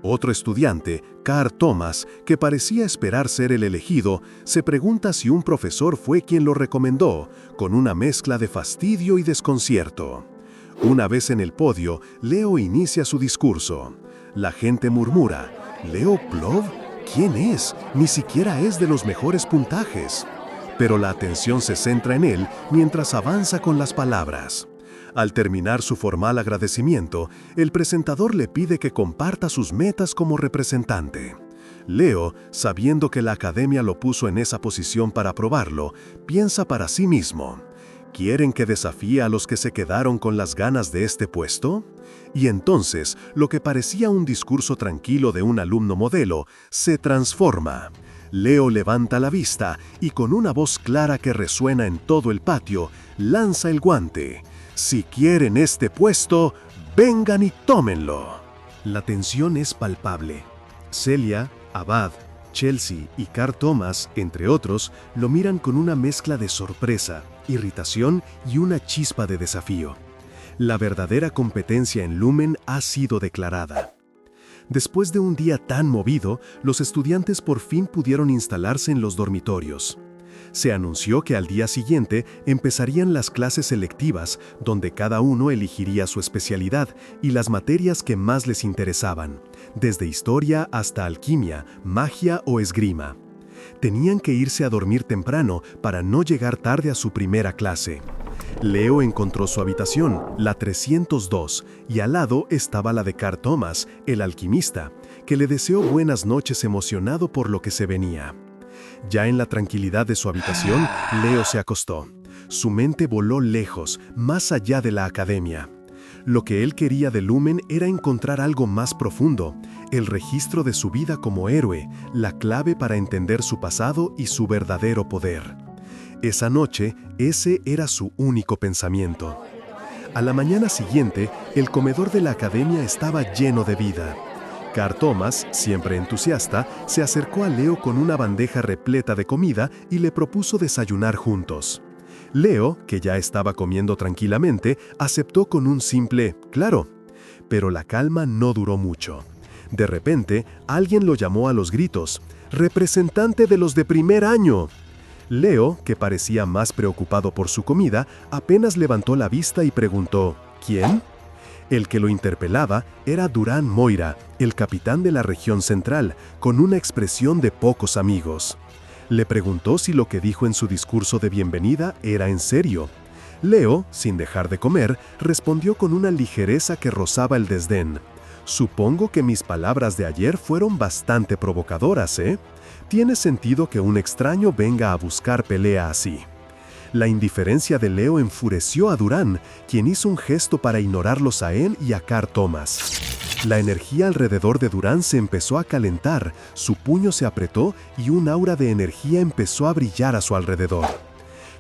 Otro estudiante, Carl Thomas, que parecía esperar ser el elegido, se pregunta si un profesor fue quien lo recomendó, con una mezcla de fastidio y desconcierto. Una vez en el podio, Leo inicia su discurso. La gente murmura: ¿Leo Plov? ¿Quién es? Ni siquiera es de los mejores puntajes. Pero la atención se centra en él mientras avanza con las palabras. Al terminar su formal agradecimiento, el presentador le pide que comparta sus metas como representante. Leo, sabiendo que la academia lo puso en esa posición para probarlo, piensa para sí mismo: ¿quieren que desafíe a los que se quedaron con las ganas de este puesto? Y entonces, lo que parecía un discurso tranquilo de un alumno modelo, se transforma. Leo levanta la vista y con una voz clara que resuena en todo el patio, lanza el guante. Si quieren este puesto, vengan y tómenlo. La tensión es palpable. Celia, Avad, Chelsea y Carl Thomas, entre otros, lo miran con una mezcla de sorpresa, irritación y una chispa de desafío. La verdadera competencia en Lumen ha sido declarada. Después de un día tan movido, los estudiantes por fin pudieron instalarse en los dormitorios. Se anunció que al día siguiente empezarían las clases selectivas, donde cada uno elegiría su especialidad y las materias que más les interesaban, desde historia hasta alquimia, magia o esgrima. Tenían que irse a dormir temprano para no llegar tarde a su primera clase. Leo encontró su habitación, la 302, y al lado estaba la de Carl Thomas, el alquimista, que le deseó buenas noches emocionado por lo que se venía. Ya en la tranquilidad de su habitación, Leo se acostó. Su mente voló lejos, más allá de la academia. Lo que él quería de Lumen era encontrar algo más profundo, el registro de su vida como héroe, la clave para entender su pasado y su verdadero poder. Esa noche, ese era su único pensamiento. A la mañana siguiente, el comedor de la academia estaba lleno de vida. Carl Thomas, siempre entusiasta, se acercó a Leo con una bandeja repleta de comida y le propuso desayunar juntos. Leo, que ya estaba comiendo tranquilamente, aceptó con un simple «claro». Pero la calma no duró mucho. De repente, alguien lo llamó a los gritos: «¡Representante de los de primer año!». Leo, que parecía más preocupado por su comida, apenas levantó la vista y preguntó: «¿Quién?». El que lo interpelaba era Durán Moira, el capitán de la región central, con una expresión de pocos amigos. Le preguntó si lo que dijo en su discurso de bienvenida era en serio. Leo, sin dejar de comer, respondió con una ligereza que rozaba el desdén: «Supongo que mis palabras de ayer fueron bastante provocadoras, ¿eh? Tiene sentido que un extraño venga a buscar pelea así». La indiferencia de Leo enfureció a Durán, quien hizo un gesto para ignorarlos a él y a Carl Thomas. La energía alrededor de Durán se empezó a calentar, su puño se apretó y un aura de energía empezó a brillar a su alrededor.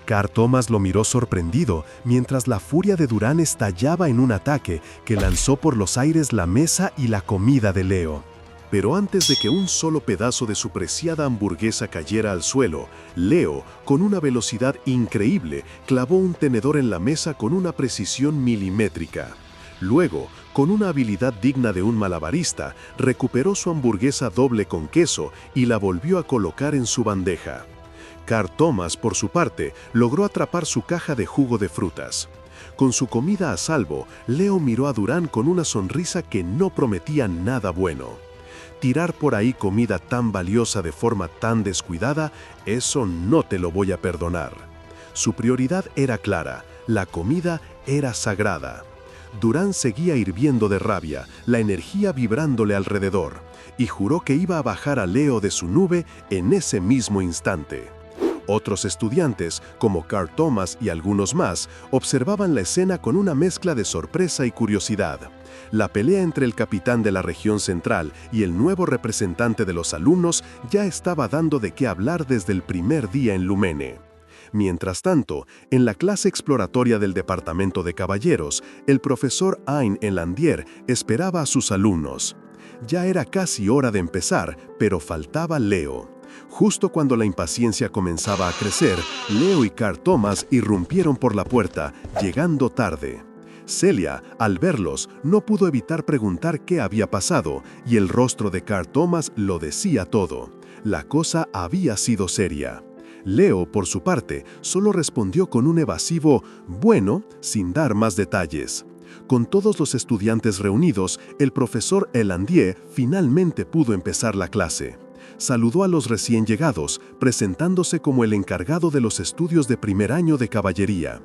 Carl Thomas lo miró sorprendido, mientras la furia de Durán estallaba en un ataque que lanzó por los aires la mesa y la comida de Leo. Pero antes de que un solo pedazo de su preciada hamburguesa cayera al suelo, Leo, con una velocidad increíble, clavó un tenedor en la mesa con una precisión milimétrica. Luego, con una habilidad digna de un malabarista, recuperó su hamburguesa doble con queso y la volvió a colocar en su bandeja. Carl Thomas, por su parte, logró atrapar su caja de jugo de frutas. Con su comida a salvo, Leo miró a Durán con una sonrisa que no prometía nada bueno. Tirar por ahí comida tan valiosa de forma tan descuidada, eso no te lo voy a perdonar. Su prioridad era clara, la comida era sagrada. Durán seguía hirviendo de rabia, la energía vibrándole alrededor, y juró que iba a bajar a Leo de su nube en ese mismo instante. Otros estudiantes, como Carl Thomas y algunos más, observaban la escena con una mezcla de sorpresa y curiosidad. La pelea entre el capitán de la región central y el nuevo representante de los alumnos ya estaba dando de qué hablar desde el primer día en Lumene. Mientras tanto, en la clase exploratoria del departamento de caballeros, el profesor Ain Elandier esperaba a sus alumnos. Ya era casi hora de empezar, pero faltaba Leo. Justo cuando la impaciencia comenzaba a crecer, Leo y Carl Thomas irrumpieron por la puerta, llegando tarde. Celia, al verlos, no pudo evitar preguntar qué había pasado, y el rostro de Carl Thomas lo decía todo. La cosa había sido seria. Leo, por su parte, solo respondió con un evasivo «bueno», sin dar más detalles. Con todos los estudiantes reunidos, el profesor Elandier finalmente pudo empezar la clase. Saludó a los recién llegados, presentándose como el encargado de los estudios de primer año de caballería.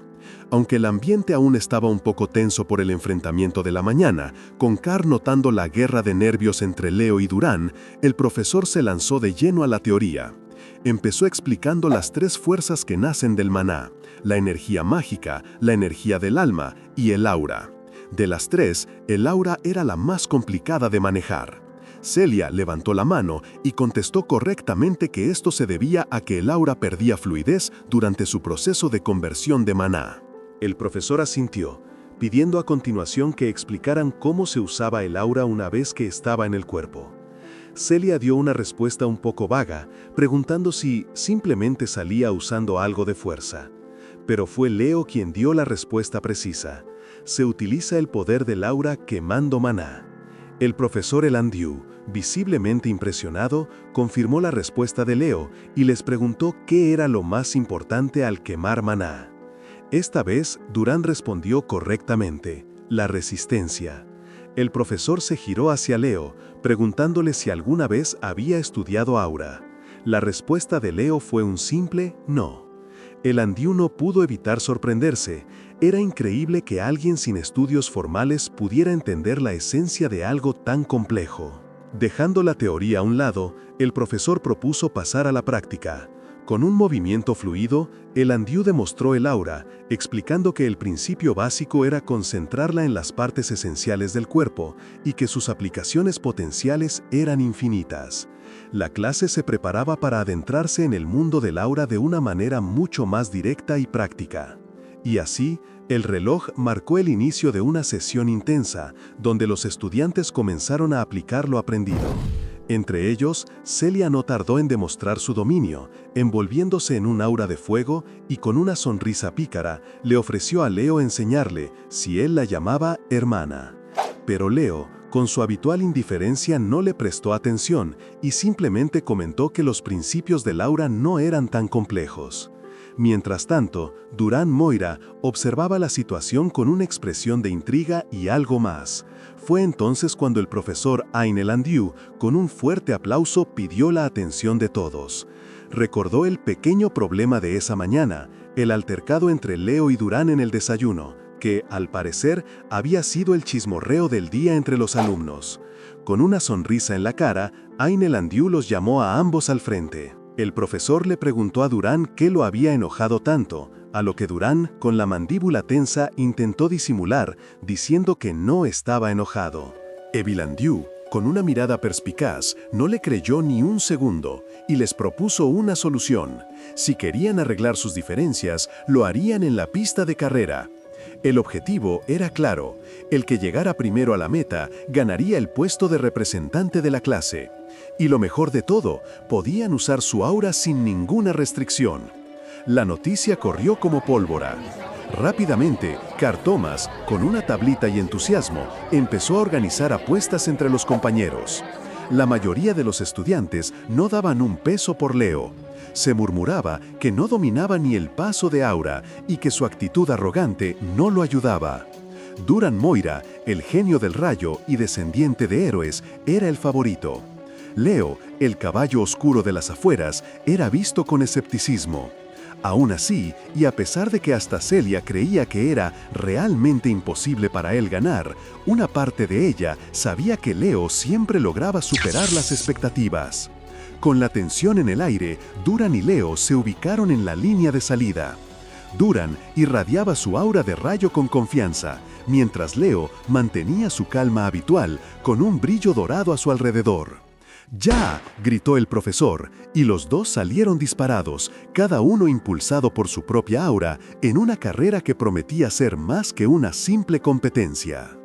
Aunque el ambiente aún estaba un poco tenso por el enfrentamiento de la mañana, con Carl notando la guerra de nervios entre Leo y Durán, el profesor se lanzó de lleno a la teoría. Empezó explicando las tres fuerzas que nacen del maná: la energía mágica, la energía del alma y el aura. De las tres, el aura era la más complicada de manejar. Celia levantó la mano y contestó correctamente que esto se debía a que el aura perdía fluidez durante su proceso de conversión de maná. El profesor asintió, pidiendo a continuación que explicaran cómo se usaba el aura una vez que estaba en el cuerpo. Celia dio una respuesta un poco vaga, preguntando si simplemente salía usando algo de fuerza. Pero fue Leo quien dio la respuesta precisa. Se utiliza el poder del aura quemando maná. El profesor Elandiu, visiblemente impresionado, confirmó la respuesta de Leo y les preguntó qué era lo más importante al quemar maná. Esta vez, Durán respondió correctamente: la resistencia. El profesor se giró hacia Leo, preguntándole si alguna vez había estudiado aura. La respuesta de Leo fue un simple no. Elandiu no pudo evitar sorprenderse. Era increíble que alguien sin estudios formales pudiera entender la esencia de algo tan complejo. Dejando la teoría a un lado, el profesor propuso pasar a la práctica. Con un movimiento fluido, Elandiu demostró el aura, explicando que el principio básico era concentrarla en las partes esenciales del cuerpo y que sus aplicaciones potenciales eran infinitas. La clase se preparaba para adentrarse en el mundo del aura de una manera mucho más directa y práctica. Y así, el reloj marcó el inicio de una sesión intensa, donde los estudiantes comenzaron a aplicar lo aprendido. Entre ellos, Celia no tardó en demostrar su dominio, envolviéndose en un aura de fuego y con una sonrisa pícara, le ofreció a Leo enseñarle, si él la llamaba hermana. Pero Leo, con su habitual indiferencia, no le prestó atención y simplemente comentó que los principios del aura no eran tan complejos. Mientras tanto, Durán Moira observaba la situación con una expresión de intriga y algo más. Fue entonces cuando el profesor Ain Elandiu, con un fuerte aplauso, pidió la atención de todos. Recordó el pequeño problema de esa mañana, el altercado entre Leo y Durán en el desayuno, que, al parecer, había sido el chismorreo del día entre los alumnos. Con una sonrisa en la cara, Ain Elandiu los llamó a ambos al frente. El profesor le preguntó a Durán qué lo había enojado tanto, a lo que Durán, con la mandíbula tensa, intentó disimular, diciendo que no estaba enojado. Elandiu, con una mirada perspicaz, no le creyó ni un segundo y les propuso una solución. Si querían arreglar sus diferencias, lo harían en la pista de carrera. El objetivo era claro: el que llegara primero a la meta ganaría el puesto de representante de la clase. Y lo mejor de todo, podían usar su aura sin ninguna restricción. La noticia corrió como pólvora. Rápidamente, Carl Thomas, con una tablita y entusiasmo, empezó a organizar apuestas entre los compañeros. La mayoría de los estudiantes no daban un peso por Leo. Se murmuraba que no dominaba ni el paso de aura y que su actitud arrogante no lo ayudaba. Durán Moira, el genio del rayo y descendiente de héroes, era el favorito. Leo, el caballo oscuro de las afueras, era visto con escepticismo. Aún así, y a pesar de que hasta Celia creía que era realmente imposible para él ganar, una parte de ella sabía que Leo siempre lograba superar las expectativas. Con la tensión en el aire, Durán y Leo se ubicaron en la línea de salida. Durán irradiaba su aura de rayo con confianza, mientras Leo mantenía su calma habitual con un brillo dorado a su alrededor. ¡Ya!, gritó el profesor, y los dos salieron disparados, cada uno impulsado por su propia aura, en una carrera que prometía ser más que una simple competencia.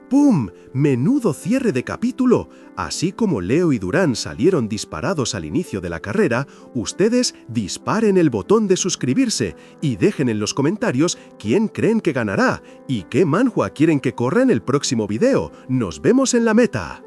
¡Pum! ¡Menudo cierre de capítulo! Así como Leo y Durán salieron disparados al inicio de la carrera, ustedes disparen el botón de suscribirse y dejen en los comentarios quién creen que ganará y qué manhwa quieren que corra en el próximo video. ¡Nos vemos en la meta!